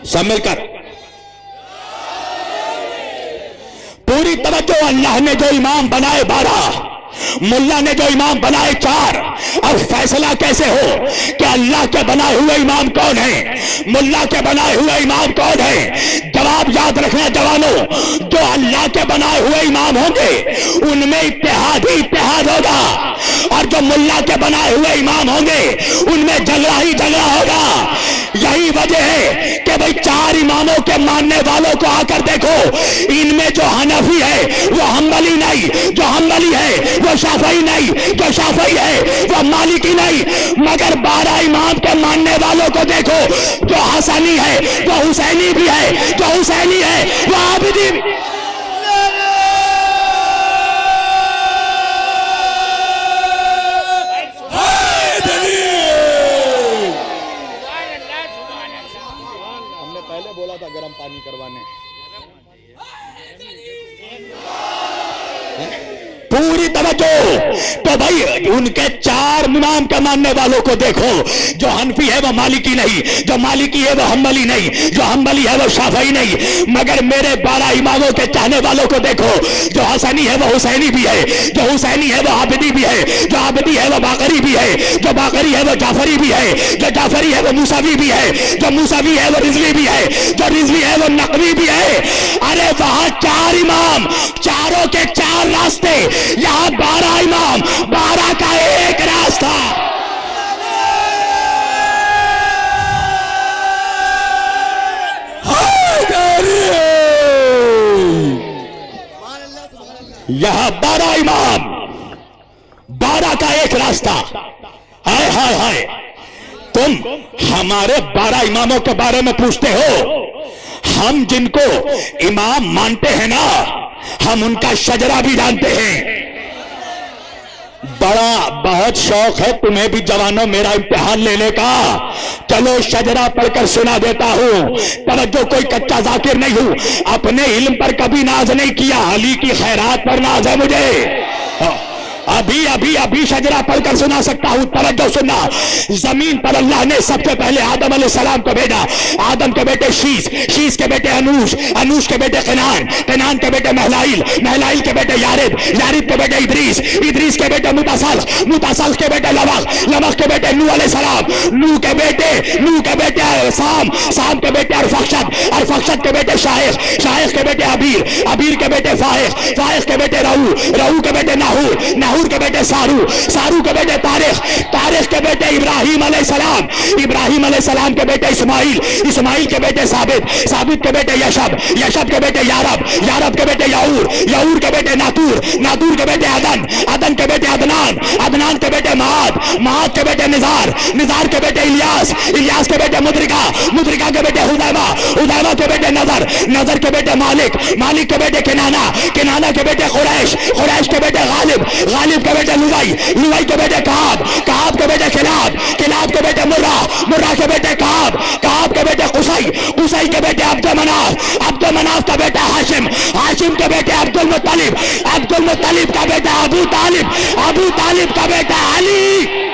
सब मिलकर पूरी तवज्जो। अल्लाह ने जो इमाम बनाए 12, मुल्ला ने जो इमाम बनाए 4। अब फैसला कैसे हो कि अल्लाह के बनाए हुए इमाम कौन है, मुल्ला के बनाए हुए इमाम कौन है? जवाब याद रखना जवानों, जो अल्लाह के बनाए हुए इमाम होंगे उनमें इत्तेहाद ही इत्तेहाद होगा और जो मुल्ला के बनाए हुए इमाम होंगे उनमें झगड़ा ही झगड़ा होगा। यही वजह है कि भाई 4 इमामों के मानने वालों को आकर देखो, इनमें जो हनफी है वो हम्बली नहीं, जो हम्बली है वो शाफई नहीं, जो शाफई है वो मालिकी नहीं। मगर 12 इमाम के मानने वालों को देखो, जो हसनी है वो हुसैनी भी है, जो हुसैनी है वो आबिदी भी। पहले बोला था गर्म पानी करवाने। पूरी तवज्जो। तो भाई उनके चार इमाम के मानने वालों को देखो, जो हनफी है वो मालिकी नहीं, जो मालिकी है वो हम्बली नहीं, जो हम्बली है वो शाफई नहीं, मगर मेरे 12 इमामों के चाहने वालों को देखो, जो हसनी है वो हुसैनी भी है, जो हुसैनी है वो आबिदी भी है, जो आबिदी है वो बाकरी भी है, जो बाकरी है वो जाफरी भी है, जो जाफरी है वो मूसावी भी है, जो मूसावी है वो रिजवी भी है, जो रिजवी है वो नकवी भी है। अरे वहां 4 इमाम, चारों के 4 रास्ते, यहां 12 इमाम, 12 का एक रास्ता। यहां 12 इमाम, 12 का एक रास्ता। हाय हाय हाय, तुम हमारे 12 इमामों के बारे में पूछते हो। हम जिनको इमाम मानते हैं ना, हम उनका शजरा भी जानते हैं। बड़ा बहुत शौक है तुम्हें भी जवानों मेरा इम्तिहान लेने का। चलो शजरा पढ़कर सुना देता हूं। तवज्जो, कोई कच्चा जाकिर नहीं हूं, अपने इल्म पर कभी नाज नहीं किया, अली की खैरात पर नाज है मुझे। अभी अभी अभी शजरा पढ़कर सुना सकता हूं। तवज्जो सुनना। जमीन पर अल्लाह ने सबसे पहले आदम अलैहिस्सलाम को भेजा। आदम के बेटे शीश, शीश के बेटे अनूश, अनूश के बेटे कनान, कनान के बेटे महलाइल, महलाइल के बेटे यारिद, यारिद के बेटे इद्रीस, इद्रीस के बेटे मुतासल्ख, मुतासल्ख के बेटे लमख, लमख के बेटे नूह अलैहिस्सलाम, नूह के बेटे साम, साम के बेटे अरफक्षद, अरफक्षद के बेटे शाइख, शाइख के बेटे अबीर, अबीर के बेटे फाइख, फाइख के बेटे रहू, रहू के बेटे नाहूर, नाहूर के बेटे सारू, सारू के बेटे तारिख, तारिख के बेटे इब्राहिम अलैहिस्सलाम, इब्राहिम अलैहिस्सलाम के बेटे इस्माइल, इस्माइल के बेटे साबित, साबित के बेटे यशब, यशब के बेटे यारब, यारब के बेटे याऊर, याऊर के बेटे नातूर, नातूर के बेटे अदन, अदन के बेटे अदनान, अदनान के बेटे माद, माद के बेटे निजार, निजार के बेटे इलियास, इलियास के बेटे मुद्रिका, मुद्रिका के बेटे हुदैमा, हुदैमा के बेटे नजर, नजर के बेटे मालिक, मालिक के बेटे किनाना, किनाना के बेटे खुरैश, खुरैश के बेटे गालिब, गालिब के बेटे लुवाई, लुवाई के बेटे काब, काब के बेटे खिलाब, खिलाब के बेटे मुर्रा, मुर्रा के बेटे काब, काब के बेटे कुसई, कुसई के बेटे अब्दुल मनाफ, अब्दुल मनाफ का बेटा हाशिम, हाशिम के बेटे अब्दुल मुत्तलिब, अब्दुल मुत्तलिब का बेटा अबू तालिब, अबू तालिब का बेटा अली।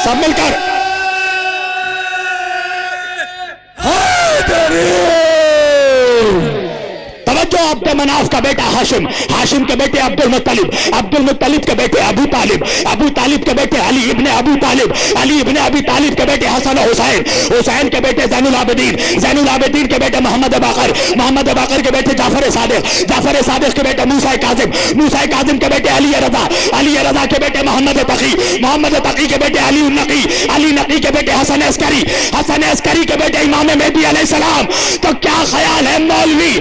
सब मिलकर तवज्जो। अब्दुल मनाफ का बेटा हाशिम, हाशिम के बेटे अब्दुल मुत्तलिब, अब्दुल मुत्तलिब के बेटे अबू तालिब, अबू तालिब के बेटे अली इब्ने अबू तालिब, अली इब्ने अबी तालिब के बेटे हसन और हुसैन, हुसैन के बेटे ज़ैनुल आबिदीन, ज़ैनुल आबिदीन के बेटे मोहम्मद बाकर, मोहम्मद बाकर के बेटे जाफर सादिक, जाफर सादिक के बेटे मूसा काजिम, मूसा काजिम के बेटे अली रज़ा, अली रज़ा के बेटे मोहम्मद तकी, मोहम्मद तकी के बेटे अली नकी, अली नकी के बेटे हसन अस्करी, हसन अस्करी के बेटे इमाम मेहदी अलैहिस्सलाम। तो क्या ख्याल है मौलवी,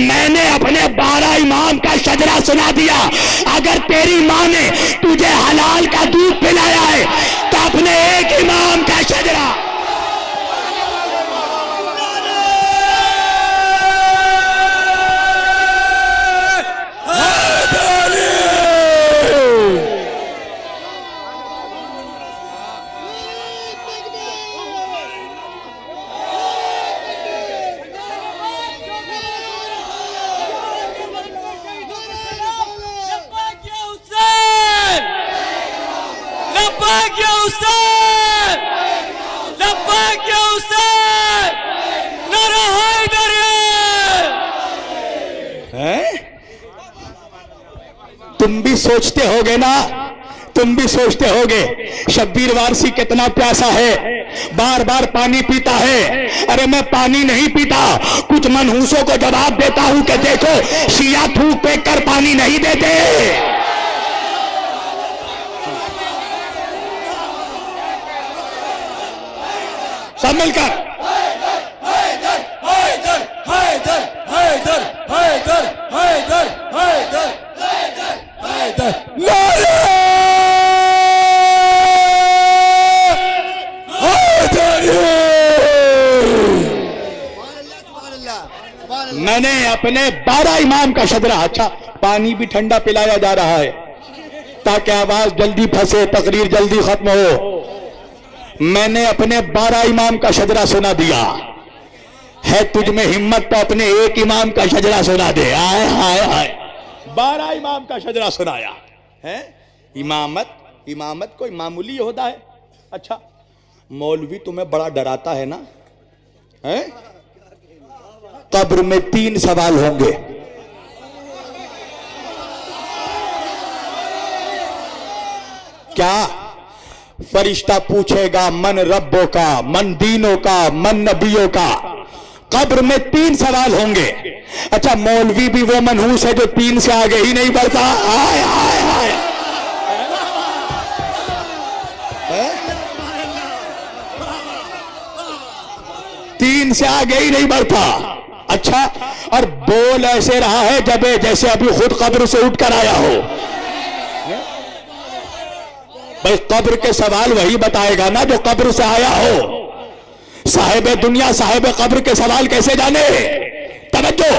मैंने अपने 12 इमाम का शजरा सुना दिया। अगर तेरी मां ने तुझे हलाल का दूध पिलाया है तो अपने एक इमाम का शजरा। तुम भी सोचते होगे ना, तुम भी सोचते होगे शब्बीर वारसी कितना प्यासा है, बार बार पानी पीता है। अरे मैं पानी नहीं पीता, कुछ मनहूसों को जवाब देता हूं कि देखो शिया थूक फेंक कर पानी नहीं देते। सब मिलकर नारे मैंने अपने 12 इमाम का शजरा, अच्छा पानी भी ठंडा पिलाया जा रहा है ताकि आवाज जल्दी फंसे, तकरीर जल्दी खत्म हो। मैंने अपने 12 इमाम का शजरा सुना दिया है। तुझ में हिम्मत तो अपने एक इमाम का शजरा सुना दे। आए हाय हाय, 12 इमाम का शजरा सुनाया है। इमामत कोई मामूली होता है? अच्छा मौलवी तुम्हें बड़ा डराता है ना, है? कब्र में 3 सवाल होंगे। क्या? फरिश्ता पूछेगा मन रब्बों का, मन दीनों का, मन नबियों का। कब्र में 3 सवाल होंगे। अच्छा मौलवी भी वो मनहूस है जो 3 से आगे ही नहीं बढ़ता। आय आय आय, 3 से आगे ही नहीं बढ़ता। अच्छा और बोल ऐसे रहा है जैसे अभी खुद कब्र से उठकर आया हो। भाई कब्र के सवाल वही बताएगा ना जो कब्र से आया हो। साहिब दुनिया साहिब कब्र के सवाल कैसे जाने? तवज्जो।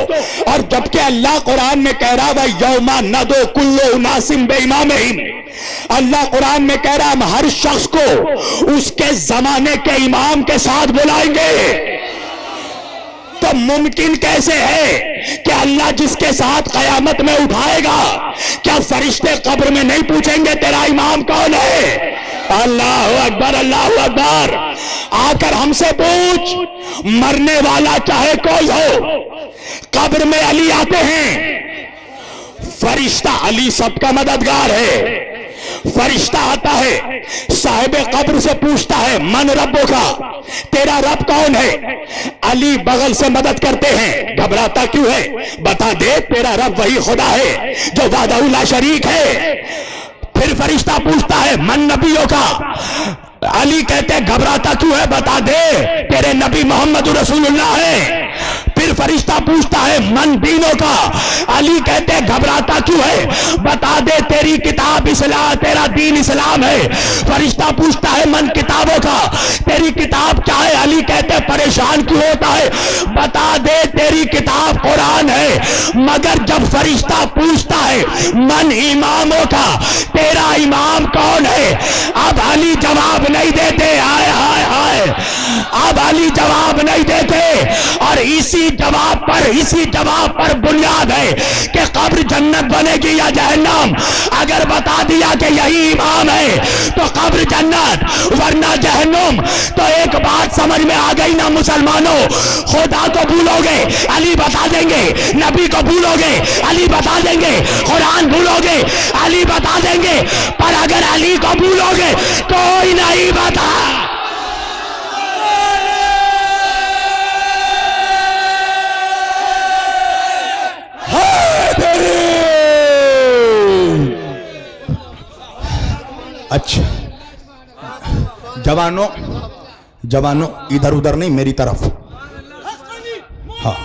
और जबकि अल्लाह कुरान में कह रहा है यौमा नदो कुल्लु उनासिम बेइमामिहिम, अल्लाह कुरान में कह रहा हम हर शख्स को उसके जमाने के इमाम के साथ बुलाएंगे। तो मुमकिन कैसे है कि अल्लाह जिसके साथ कयामत में उठाएगा, क्या फरिश्ते कब्र में नहीं पूछेंगे तेरा इमाम कौन है? अल्लाह अकबर, अल्लाह अकबर। आकर हमसे पूछ, मरने वाला चाहे कोई हो, कब्र में अली आते हैं, फरिश्ता अली सबका मददगार है। फरिश्ता आता है, साहिब कब्र से पूछता है मन रब्बों का, तेरा रब कौन है? अली बगल से मदद करते हैं। घबराता क्यों है? बता दे, तेरा रब वही खुदा है जो वादा शरीक है। फिर फरिश्ता पूछता है मन नबियों का, अली कहते घबराता क्यों है? बता दे, तेरे नबी मोहम्मद रसूलुल्लाह है। फिर फरिश्ता पूछता है मन दीनों का, अली कहते घबराता क्यों है? बता दे, तेरी किताब इस्लाम, तेरा दीन इस्लाम है। फरिश्ता पूछता है मन किताबों का, तेरी किताब क्या है? अली कहते परेशान क्यों होता है? बता दे, तेरी किताब कुरान है। मगर जब फरिश्ता पूछता है मन इमामों का, तेरा इमाम कौन है? अब अली जवाब नहीं देते। हाय हाय हाय, अब अली जवाब नहीं देते। और इसी जवाब पर बुनियाद है कि कब्र जन्नत बनेगी या जहन्नम। अगर बता दिया कि यही इमाम है तो कब्र जन्नत वरना जहन्नम। तो एक बात समझ में आ गई ना मुसलमानों, खुदा को भूलोगे अली बता देंगे, नबी को भूलोगे अली बता देंगे, कुरान भूलोगे अली बता देंगे, पर अगर अली को भूलोगे कोई नहीं बता। अच्छा जवानों इधर उधर नहीं, मेरी तरफ। हाँ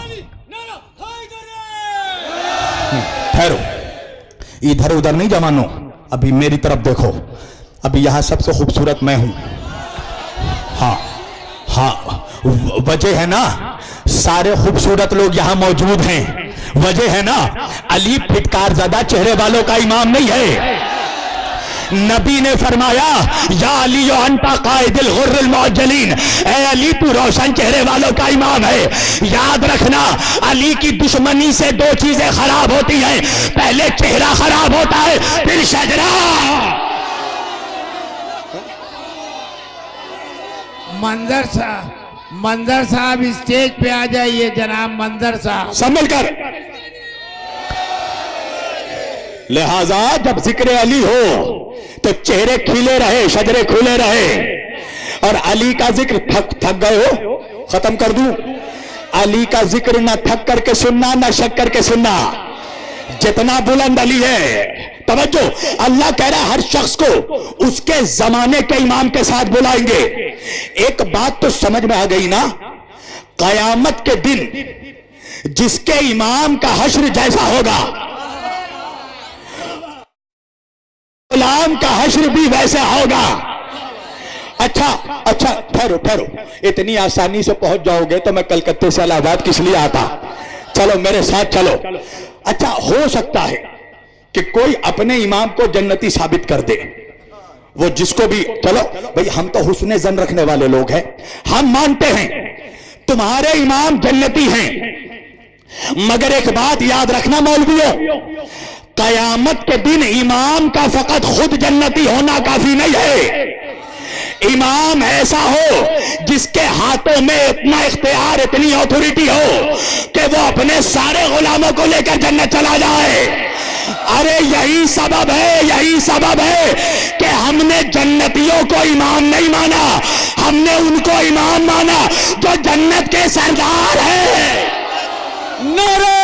ठहरो, इधर उधर नहीं जवानों, अभी मेरी तरफ देखो। अभी यहां सबसे खूबसूरत मैं हूं। हाँ वजह है ना, सारे खूबसूरत लोग यहां मौजूद हैं। वजह है ना, अली फिटकार ज्यादा चेहरे वालों का इमाम नहीं है। नबी ने फरमाया या अली अंता कायदिल गुर्रिल मुअज्जलीन, ए अली तू रोशन चेहरे वालों का इमाम है। याद रखना, अली की दुश्मनी से 2 चीजें खराब होती हैं, पहले चेहरा खराब होता है, फिर शजरा। मंदर साहब स्टेज पे आ जाइए जनाब। मंदर साहब संभल कर। लिहाजा जब जिक्र अली हो तो चेहरे खिले रहे, शजरे खुले रहे। और अली का जिक्र थक गए हो, खत्म कर दूं। अली का जिक्र ना थक करके सुनना, ना शक करके सुनना, जितना बुलंद अली है। तवज्जो, अल्लाह कह रहा है हर शख्स को उसके जमाने के इमाम के साथ बुलाएंगे। एक बात तो समझ में आ गई ना, कयामत के दिन जिसके इमाम का हश्र जैसा होगा, गुलाम का हश्र भी वैसा होगा। अच्छा ठहरो, इतनी आसानी से पहुंच जाओगे तो मैं कलकत्ते से इलाहाबाद किस लिए आता? चलो मेरे साथ चलो। अच्छा, हो सकता है कि कोई अपने इमाम को जन्नती साबित कर दे, वो जिसको भी। चलो भाई, हम तो हुस्ने जन रखने वाले लोग हैं, हम मानते हैं तुम्हारे इमाम जन्नती हैं, मगर एक बात याद रखना मौलवियों, कयामत के दिन इमाम का फकत खुद जन्नती होना काफी नहीं है। इमाम ऐसा हो जिसके हाथों में इतना इख्तियार, इतनी ऑथोरिटी हो कि वो अपने सारे गुलामों को लेकर जन्नत चला जाए। अरे यही सबब है कि हमने जन्नतियों को इमाम नहीं माना, हमने उनको इमाम माना जो जन्नत के सरदार है। नारे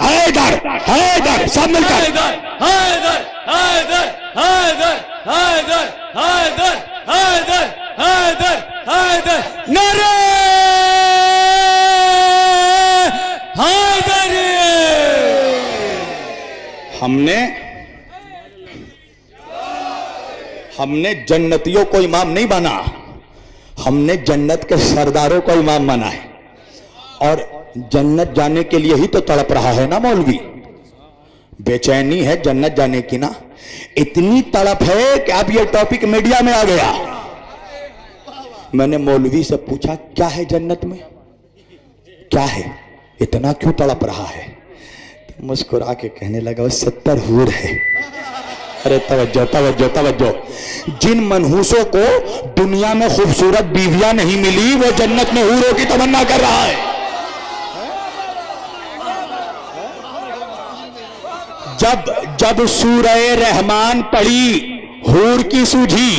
हैदर, हैदर, सब मिलकर हैदर हैदर हैदर हैदर हैदर हैदर हैदर हैदर हैदर, नारे हैदर। हमने जन्नतियों को इमाम नहीं माना, हमने जन्नत के सरदारों को इमाम माना है। और जन्नत जाने के लिए ही तो तड़प रहा है ना मौलवी, बेचैनी है जन्नत जाने की ना, इतनी तड़प है कि अब ये टॉपिक मीडिया में आ गया। मैंने मौलवी से पूछा क्या है जन्नत में, क्या है, इतना क्यों तड़प रहा है? तो मुस्कुरा के कहने लगा वो 70 हूर है। अरे तवज्जो तवज्जो तवज्जो, जिन मनहूसों को दुनिया में खूबसूरत बीवियां नहीं मिली वो जन्नत में हूरों की तमन्ना कर रहा है। जब सूरह रहमान पढ़ी हूर की सूझी,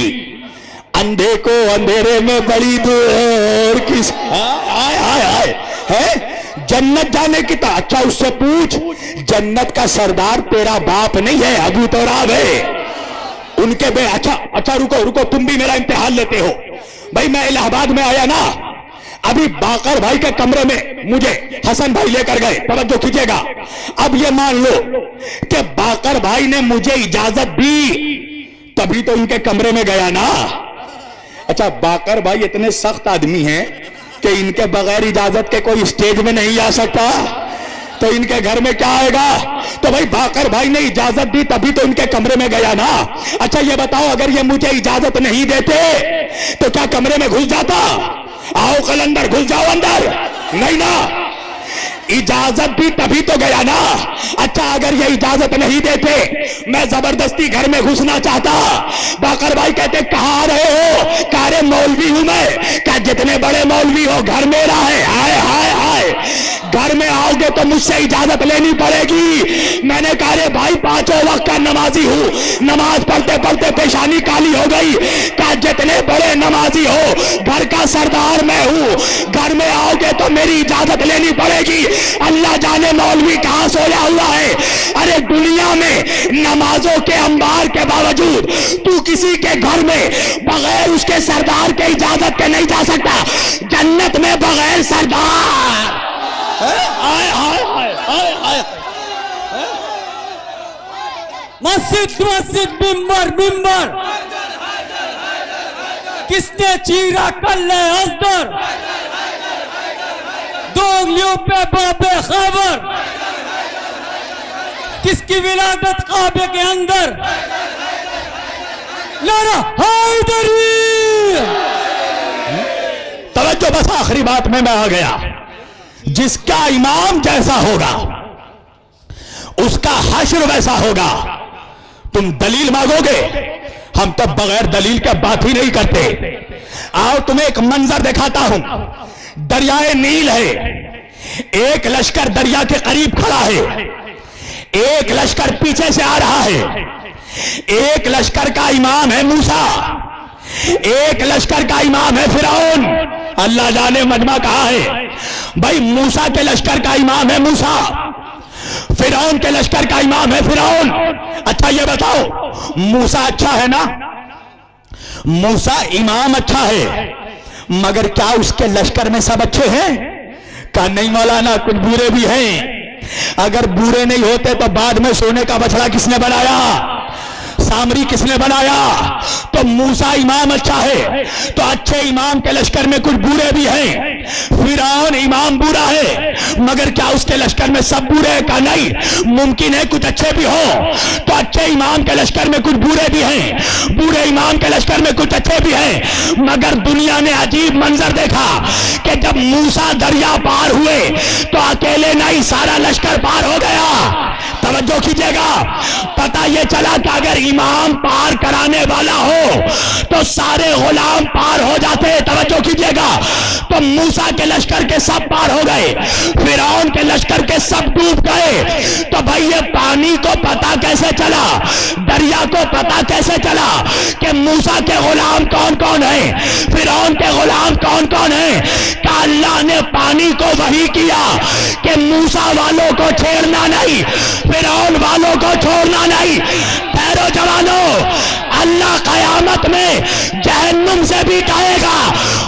अंधे को अंधेरे में बड़ी दूर की आय आय आय है जन्नत जाने की। तो अच्छा उससे पूछ, जन्नत का सरदार तेरा बाप नहीं है, अबू तोराब है उनके बे। अच्छा रुको, तुम भी मेरा इम्तिहान लेते हो भाई। मैं इलाहाबाद में आया ना, अभी बाकर भाई के कमरे में मुझे हसन भाई लेकर गए, तवज्जो कीजिएगा। अब ये मान लो कि बाकर भाई ने मुझे इजाजत दी तभी तो इनके कमरे में गया ना। अच्छा, बाकर भाई इतने सख्त आदमी हैं कि इनके बगैर इजाजत के कोई स्टेज में नहीं आ सकता, तो इनके घर में क्या आएगा? तो भाई बाकर भाई ने इजाजत दी तभी तो इनके कमरे में गया ना। अच्छा ये बताओ, अगर ये मुझे इजाजत नहीं देते तो क्या कमरे में घुस जाता? आओ कल अंदर घुस जाओ अंदर, नहीं ना, इजाजत दी तभी तो गया ना। अच्छा अगर ये इजाजत नहीं देते, मैं जबरदस्ती घर में घुसना चाहता, बाकर भाई कहते कहाँ आ रहे हो? कह रहे मौलवी हूं मैं। क्या जितने बड़े मौलवी हो घर मेरा है। हाय हाय हाय, घर में आओगे तो मुझसे इजाजत लेनी पड़ेगी। मैंने कहा रे भाई 5 वक्त का नमाजी हूं, नमाज पढ़ते पढ़ते पेशानी काली हो गई। क्या जितने बड़े नमाजी हो घर का सरदार मैं हूं, घर में आओगे तो मेरी इजाजत लेनी पड़ेगी। अल्लाह जाने मौलवी कहां सोया हुआ है। अरे दुनिया में नमाजों के अंबार के बावजूद तू किसी के घर में बगैर उसके सरदार के इजाजत के नहीं जा सकता। जन्नत में बगैर सरदार आए आए आए आए आए। मस्जिद मस्जिद बिंबर बिंबर, किसने चीरा कल्ले अजदर, दो उंगलियों पे बाबे खबर, किसकी विलादत काबे के अंदर। नारा हैदरी। तवज्जो, बस आखिरी बात में मैं आ गया। जिसका इमाम जैसा होगा उसका हश्र वैसा होगा। तुम दलील मांगोगे, हम तो बगैर दलील के बात ही नहीं करते। आओ तुम्हें एक मंजर दिखाता हूं। दरियाए नील है, एक लश्कर दरिया के करीब खड़ा है, एक लश्कर पीछे से आ रहा है। एक लश्कर का इमाम है मूसा, एक लश्कर का इमाम है फिरौन। अल्लाह जाने मजमा कहा है भाई। मूसा के लश्कर का इमाम है मूसा, फिरौन के लश्कर का इमाम है फिरौन। अच्छा ये बताओ, मूसा अच्छा है ना? मूसा इमाम अच्छा है, मगर क्या उसके लश्कर में सब अच्छे हैं? कहा नहीं मौलाना, कुछ बुरे भी हैं। अगर बुरे नहीं होते तो बाद में सोने का बछड़ा किसने बनाया? सामरी किसने बनाया? तो मूसा इमाम अच्छा है, तो अच्छे इमाम के लश्कर में कुछ बुरे भी हैं। फिरौन इमाम बुरा है, मगर क्या उसके लश्कर में सब बुरे हैं? का नहीं, मुमकिन है कुछ अच्छे भी हो। तो अच्छे इमाम के लश्कर में कुछ बुरे भी हैं, बुरे इमाम के लश्कर में कुछ अच्छे भी हैं। मगर दुनिया ने अजीब मंजर देखा कि जब मूसा दरिया पार हुए तो अकेले नहीं, सारा लश्कर पार हो गया। तवज्जो कीजिएगा, पता यह चला कि अगर इमाम पार कराने वाला हो तो सारे गुलाम पार हो जाते। तवज्जो कीजिएगा, तो मूसा के लश्कर के सब पार हो गए, फिरौन के लश्कर के सब डूब गए। तो भाई ये पानी को पता कैसे चला, दरिया को पता कैसे चला कि मूसा के गुलाम कौन कौन है, फिरौन के गुलाम कौन कौन है? कि अल्लाह ने पानी को वही किया कि मूसा वालों को छेड़ना नहीं, फिरौन वालों को छोड़ना नहीं। ठहरो जवानों, अल्लाह कयामत में जहन्नुम से भी कहेगा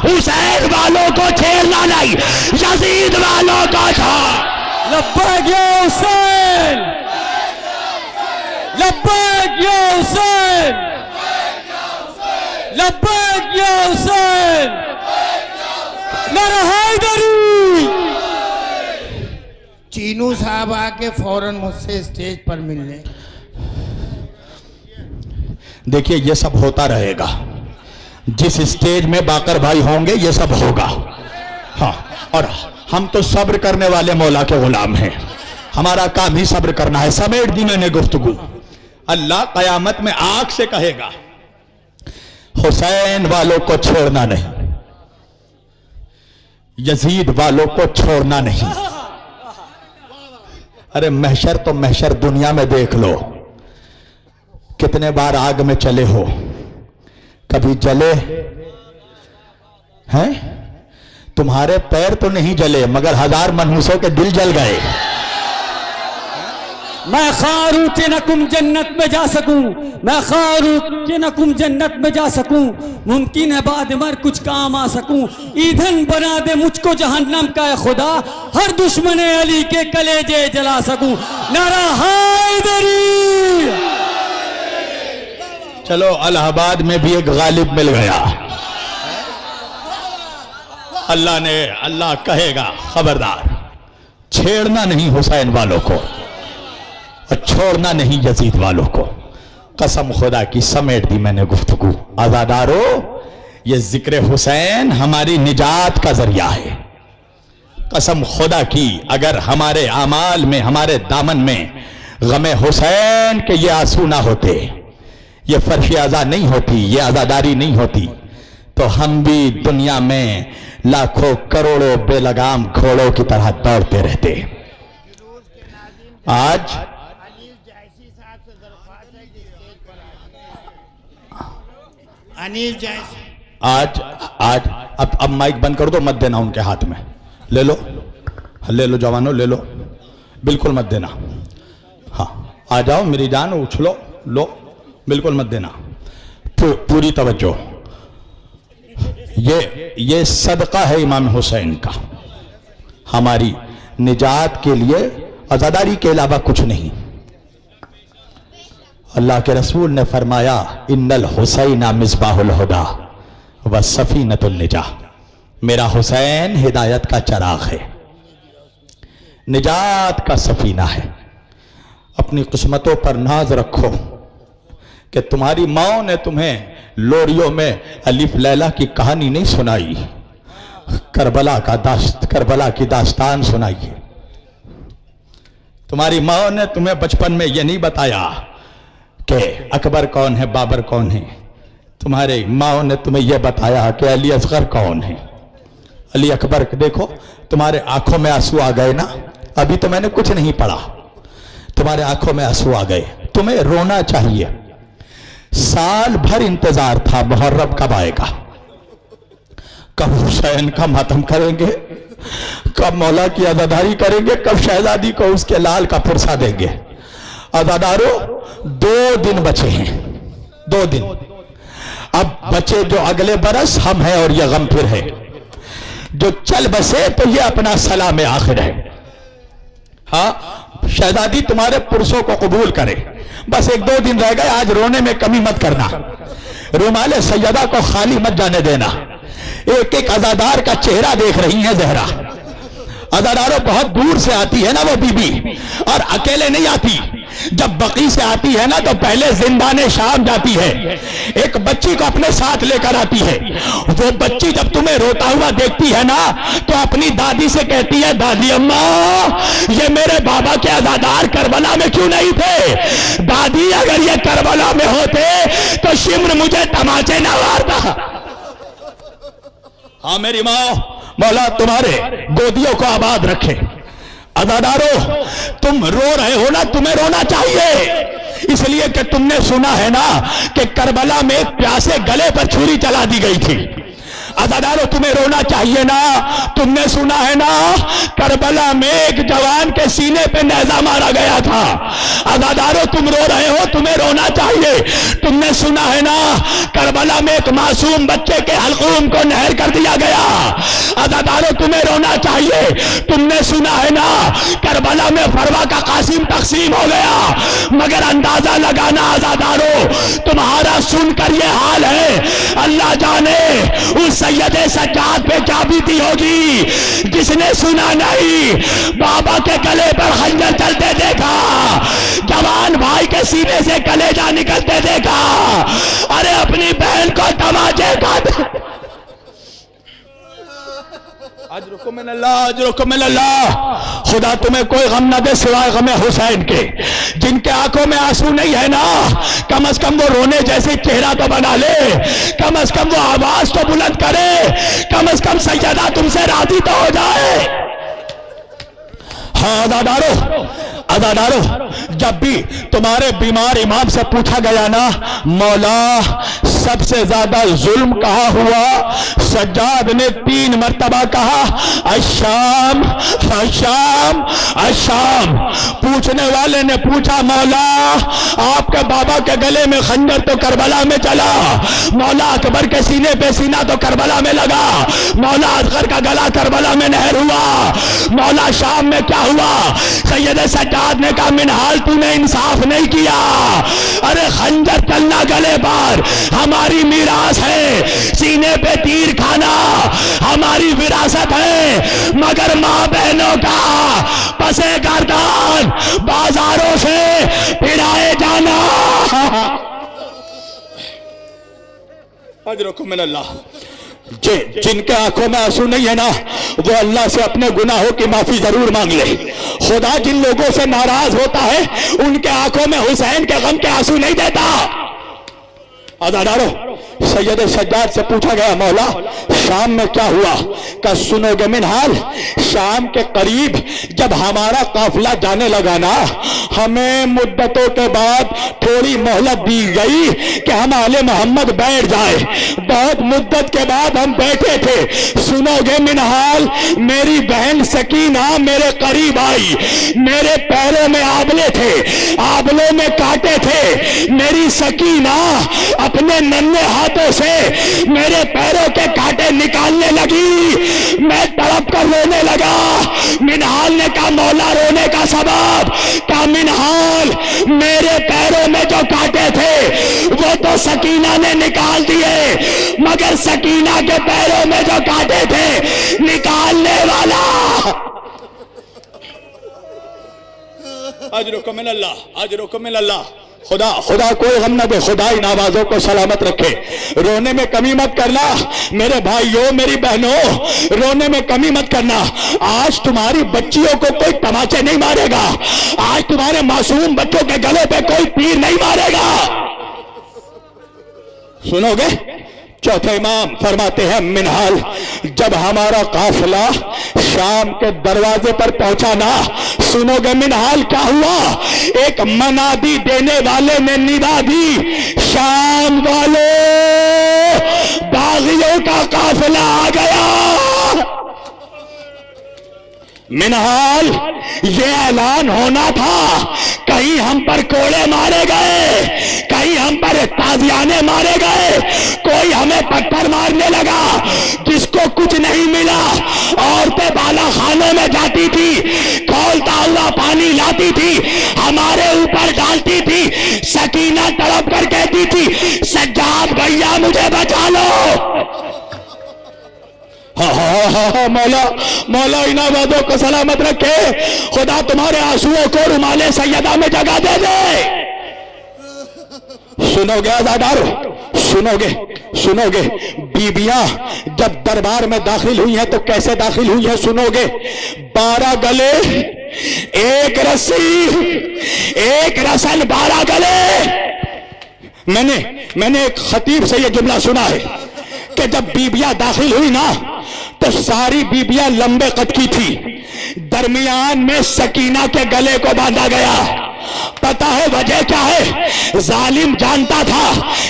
हुसैन वालों को छेड़ना नहीं, यजीद वालों को छोड़। लब्बैक या हुसैन, लब्बैक या हुसैन, लब्बैक या हुसैन, नारा हैदरी। चीनू साहब आके फौरन मुझसे स्टेज पर मिलने। देखिए ये सब होता रहेगा, जिस स्टेज में बाकर भाई होंगे ये सब होगा। हाँ, और हम तो सब्र करने वाले मौला के गुलाम हैं, हमारा काम ही सब्र करना है। समेट दी मैंने गुफ्तगू। अल्लाह कयामत में आग से कहेगा हुसैन वालों को छोड़ना नहीं, यजीद वालों को छोड़ना नहीं। अरे महशर तो महशर, दुनिया में देख लो कितने बार आग में चले हो, कभी जले हैं? तुम्हारे पैर तो नहीं जले मगर हजार मनहूसों के दिल जल गए। मैं खारू के नकुम जन्नत में जा सकूं, मैं खारू के नकुम जन्नत में जा सकूं, मुमकिन है बाद मर कुछ काम आ सकूं। ईंधन बना दे मुझको जहन्नम का है खुदा, हर दुश्मन अली के कलेजे जला सकूं। नारा हैदरी। चलो इलाहाबाद में भी एक गालिब मिल गया। अल्लाह कहेगा खबरदार, छेड़ना नहीं हुसैन वालों को और छोड़ना नहीं यजीद वालों को। कसम खुदा की समेट दी मैंने गुफ्तगू। आजादारो, ये जिक्र हुसैन हमारी निजात का जरिया है। कसम खुदा की, अगर हमारे आमाल में, हमारे दामन में गमे हुसैन के ये आंसू ना होते, ये फर्श आज़ा नहीं होती, ये आज़ादारी नहीं होती, तो हम भी दुनिया में लाखों करोड़ों बेलगाम घोड़ों की तरह दौड़ते रहते। आज अनीस जैसी आज आज अब माइक बंद कर दो, मत देना उनके हाथ में। ले लो जवानों, ले लो, बिल्कुल मत देना। हाँ, आ जाओ मेरी जान, उछलो, लो, बिल्कुल मत देना। पूरी तवज्जो। ये सदका है इमाम हुसैन का, हमारी निजात के लिए, आजादारी के अलावा कुछ नहीं। अल्लाह के रसूल ने फरमाया, इन्नल हुसैना मिसबाहुल हुदा व सफीनतुन निजा। मेरा हुसैन हिदायत का चराग है, निजात का सफीना है। अपनी किस्मतों पर नाज रखो कि तुम्हारी माँ ने तुम्हें लोरियों में अलिफ लैला की कहानी नहीं सुनाई, करबला की दास्तान सुनाई है। तुम्हारी माँ ने तुम्हें बचपन में यह नहीं बताया कि अकबर कौन है, बाबर कौन है। तुम्हारे माँ ने तुम्हें यह बताया कि अली असगर कौन है, अली अकबर। देखो तुम्हारे आंखों में आंसू आ गए ना, अभी तो मैंने कुछ नहीं पढ़ा, तुम्हारे आंखों में आंसू आ गए। तुम्हें रोना चाहिए। साल भर इंतजार था मुहर्रम कब आएगा, कब हुसैन का मातम करेंगे, कब मौला की आजादारी करेंगे, कब शहजादी को उसके लाल का पुरसा देंगे। आजादारों, 2 दिन बचे हैं, 2 दिन। अब बचे जो अगले बरस हम हैं और यह गम फिर है। जो चल बसे तो ये अपना सलाम आखिर है। हाँ, शहजादी तुम्हारे पुरुषों को कबूल करे, बस 1-2 दिन रह गए, आज रोने में कमी मत करना, रुमाल सैयदा को खाली मत जाने देना। एक एक अज़ादार का चेहरा देख रही है जहरा। अज़ादारों बहुत दूर से आती है ना वो बीबी, और अकेले नहीं आती, जब बकी से आती है ना तो पहले जिंदाने शाम जाती है, एक बच्ची को अपने साथ लेकर आती है। वो बच्ची जब तुम्हें रोता हुआ देखती है ना तो अपनी दादी से कहती है, दादी अम्मा ये मेरे बाबा के अज़ादार करबला में क्यों नहीं थे? दादी अगर ये करबला में होते तो शिम्र मुझे तमाचे न मारता। हाँ मेरी माँ, मौला तुम्हारे गोदियों को आबाद रखे। अज़ादारों तुम रो रहे हो ना, तुम्हें रोना चाहिए, इसलिए कि तुमने सुना है ना कि करबला में एक प्यासे गले पर छुरी चला दी गई थी। अज़ादारों तुम्हें रोना चाहिए ना, तुमने सुना है ना करबला में एक जवान के सीने पे नेज़ा मारा गया था। अज़ादारों तुम रो रहे हो, तुम्हें रोना चाहिए, तुमने सुना है ना करबला में एक मासूम बच्चे के हल्कूम को नहर कर दिया गया। अज़ादारों तुम्हें रोना चाहिए, तुमने सुना है ना करबला में फरवा का कासिम तकसीम हो गया। मगर अंदाजा लगाना अज़ादारों तुम्हारा सुनकर ये हाल है, अल्लाह जाने उस सैयदे सज्जाद पे क्या बीती होगी जिसने सुना नहीं, बाबा के गले पर खंजर चलते देखा, जवान भाई के सीने से कलेजा निकलते देखा, अरे अपनी बहन को तमाचे का। खुदा तुम्हें कोई गम न दे सिवाय गमे हुसैन के। जिनके आंखों में आंसू नहीं है ना, कम से कम वो रोने जैसे चेहरा तो बना ले, कम से कम वो आवाज तो बुलंद करे, कम से कम सैयदा तुमसे राजी तो हो जाए। हाँ अज़ादारों जब भी तुम्हारे बीमार इमाम से पूछा गया ना मौला सबसे ज्यादा जुल्म कहाँ हुआ, सज्जाद ने 3 मर्तबा कहा अशाम अशाम अशाम। पूछने वाले ने पूछा मौला आपके बाबा के गले में खंजर तो करबला में चला, मौला अकबर के सीने पे सीना तो करबला में लगा, मौला असगर का गला करबला में नहर हुआ, मौला शाम में क्या हुआ? सैयद सज्जाद ने कहा मिनहाल तूने इंसाफ नहीं किया, अरे खंजर चलना गले पर हमारी मीरास है, सीने पे तीर खाना हमारी विरासत है, मगर मां बहनों का पसे गर्दन बाजारों से फिराए जाना। अजरकुम मिनल्लाह। जिनके आंखों में आंसू नहीं है ना वो अल्लाह से अपने गुनाहों की माफी जरूर मांग ले। खुदा जिन लोगों से नाराज होता है उनके आंखों में हुसैन के गम के आंसू नहीं देता। अज़ादारों सैयद सज्जाद से पूछा गया मौला शाम में क्या हुआ? का सुनोगे मिनहाल, शाम के करीब जब हमारा काफिला जाने लगा ना हमें मुद्दतों के बाद थोड़ी मोहलत दी गई कि हम आले मोहम्मद बैठ जाए। बहुत मुद्दत के बाद हम बैठे थे, सुनोगे मिनहाल मेरी बहन सकीना मेरे करीब आई, मेरे पैरों में आबले थे, आबलों में कांटे थे, मेरी सकीना अपने नन्हे हाथों से मेरे पैरों के कांटे निकालने लगी, मैं तड़प कर रोने लगा। मिनहाल ने कहा मौला रोने का सबब? का मिनहाल मेरे पैरों में जो कांटे थे वो तो सकीना ने निकाल दिए, मगर सकीना के पैरों में जो कांटे थे निकालने वाला अजरुकुम मिनल्लाह, अजरुकुम मिनल्लाह। खुदा खुदा कोई गम न दे, खुदा इन आवाजों को सलामत रखे। रोने में कमी मत करना मेरे भाइयों मेरी बहनों, रोने में कमी मत करना। आज तुम्हारी बच्चियों को कोई तमाचे नहीं मारेगा, आज तुम्हारे मासूम बच्चों के गले पे कोई तीर नहीं मारेगा। सुनोगे? चौथे इमाम फरमाते हैं मिनहाल जब हमारा काफिला शाम के दरवाजे पर पहुंचा ना, सुनोगे मिनहाल क्या हुआ? एक मनादी देने वाले ने निदा दी, शाम वाले बागियों का काफिला आ गया। मिनहाल ये ऐलान होना था, कहीं हम पर कोड़े मारे गए, कहीं हम पर ताजियाने मारे गए, कोई हमें पत्थर मारने लगा, जिसको कुछ नहीं मिला औरतें बाला खानों में जाती थी, खौलता हुआ पानी लाती थी, मुझे बचा लो। हाँ, मौला मौला इन आबादों को सलामत रखे। खुदा तुम्हारे आंसुओं को रुमाले सैयदा में जगह दे दे। सुनोगे आजादारो, सुनोगे बीबियां जब दरबार में दाखिल हुई हैं तो कैसे दाखिल हुई हैं सुनोगे। 12 गले, एक रस्सी, एक रसन, 12 गले। मैंने एक खतीब से यह जुमला सुना है कि जब बीबियां दाखिल हुई ना तो सारी बीबियां लंबे कद की थी, दरमियान में सकीना के गले को बांधा गया। पता है वजह क्या है? जालिम जानता था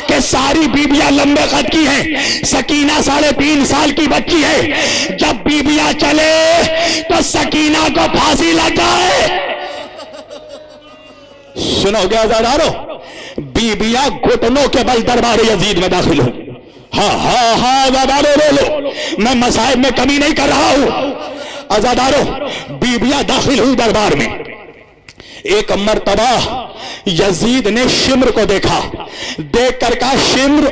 कि सारी बीबियां लंबे कद की हैं, सकीना 3.5 साल की बच्ची है। जब बीबियां चले तो सकीना को फांसी लग जाए। सुनोगे आजादारो, बीबियां घुटनों के बल दरबार यजीद में दाखिल हो। हाँ आजादारो लो, मैं मसाइब में कमी नहीं कर रहा हूं। आजादारो, बीबियां दाखिल हुई दरबार में। एक मर्तबा यजीद ने शिम्र को देखा। देख कर कहा, शिम्र,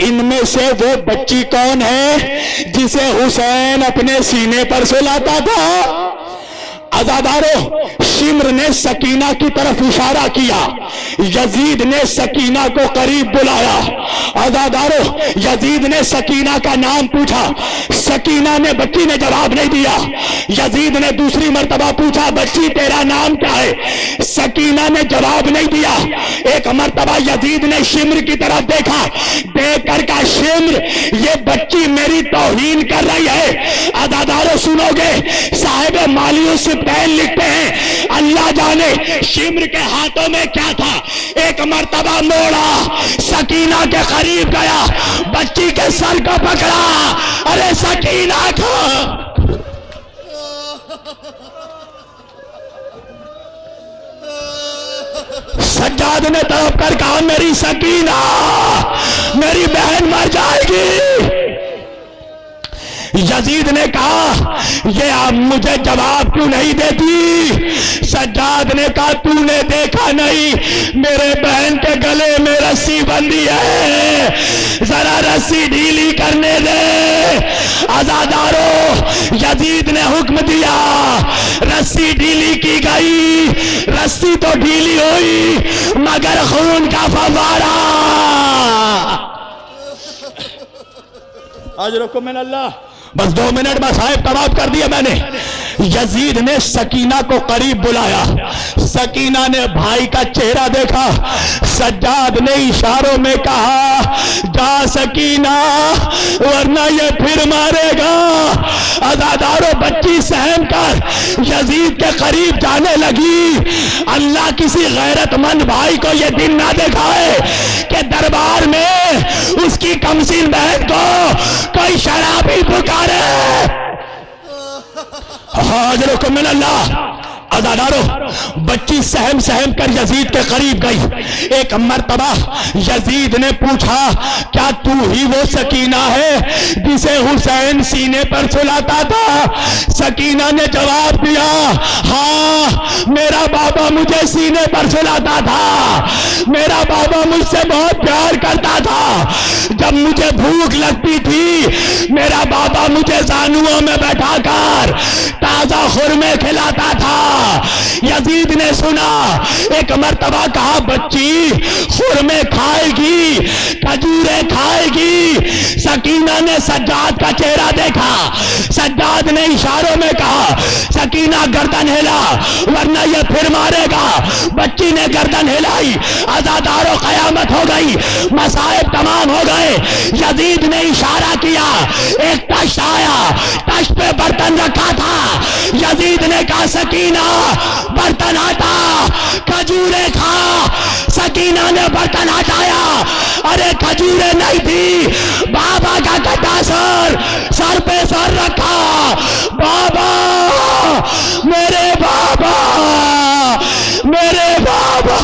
इनमें से वो बच्ची कौन है जिसे हुसैन अपने सीने पर सुलाता था? आजादारो, शिम्र ने सकीना की तरफ इशारा किया। यजीद ने सकीना को करीब बुलाया। आजादारो, यजीद ने सकीना का नाम पूछा। सकीना ने, बच्ची ने जवाब नहीं दिया। यजीद ने दूसरी मर्तबा पूछा, बच्ची तेरा नाम क्या है? सकीना ने जवाब नहीं दिया। एक मर्तबा यजीद ने शिम्र की तरफ देखा। देख कर कहा, शिम्र, ये बच्ची मेरी तौहीन कर रही है। आजादारो सुनोगे, साहिब मालियो सिप्तैन लिखते हैं, अल्लाह जाने शिम्र के हाथों में क्या था। एक मर्तबा मोड़ा, सकीना के करीब गया, बच्ची के सर को पकड़ा। अरे सकीना को सज्जाद ने तड़प कर कहा, मेरी सकीना, मेरी बहन मर जाएगी। यजीद ने कहा, ये आप मुझे जवाब क्यों नहीं देती? सज्जाद ने कहा, तूने देखा नहीं, मेरे बहन के गले में रस्सी बंधी है, जरा रस्सी ढीली करने दे। आजादारो, यजीद ने हुक्म दिया, रस्सी ढीली की गई। रस्सी तो ढीली हुई मगर खून का फव्वारा। आज रुको मैंने अल्लाह, बस 2 मिनट में साहिब तबाह कर दिया मैंने। यजीद ने सकीना को करीब बुलाया। सकीना ने भाई का चेहरा देखा। सज्जाद ने इशारों में कहा, जा सकीना, वरना ये फिर मारेगा। आजादारों, बच्ची सहम कर यजीद के करीब जाने लगी। अल्लाह किसी गैरतमंद भाई को ये दिन ना दिखाए कि दरबार में उसकी कमसीन बहन को कोई शराबी पुकारे। हाजिर को मिन अल्लाह। अदादारो, बच्ची सहम सहम कर यजीद के करीब गई। एक मर्तबा यजीद ने पूछा, क्या तू ही वो सकीना है जिसे हुसैन सीने पर सुलाता था? सकीना ने जवाब दिया, हाँ, मेरा बाबा मुझे सीने पर सुलाता था। मेरा बाबा मुझसे बहुत प्यार करता था। जब मुझे भूख लगती थी, मेरा बाबा मुझे जानुओं में बैठाकर ताजा खुरमे खिलाता था। यजीद ने सुना। एक मर्तबा कहा, बच्ची खुरमे खाएगी, खजूरें खाएगी। सकीना ने सज्जाद का चेहरा देखा। सज्जाद ने इशारों में कहा, सकीना गर्दन हिला, वरना ये फिर मारेगा। बच्ची ने गर्दन हिलाई। आजादारों, कयामत हो गई, मसाइब तमाम हो गए। यजीद ने इशारा किया, एक तश्त आया, तश्त पे बर्तन रखा था। यजीद ने कहा, सकीना बर्तन हटा, खजूरें खा। सकीना ने बर्तन हटाया। अरे खजूरें नहीं थी, बाबा का कटा सर पे सर रखा। बाबा, मेरे बाबा, मेरे बाबा।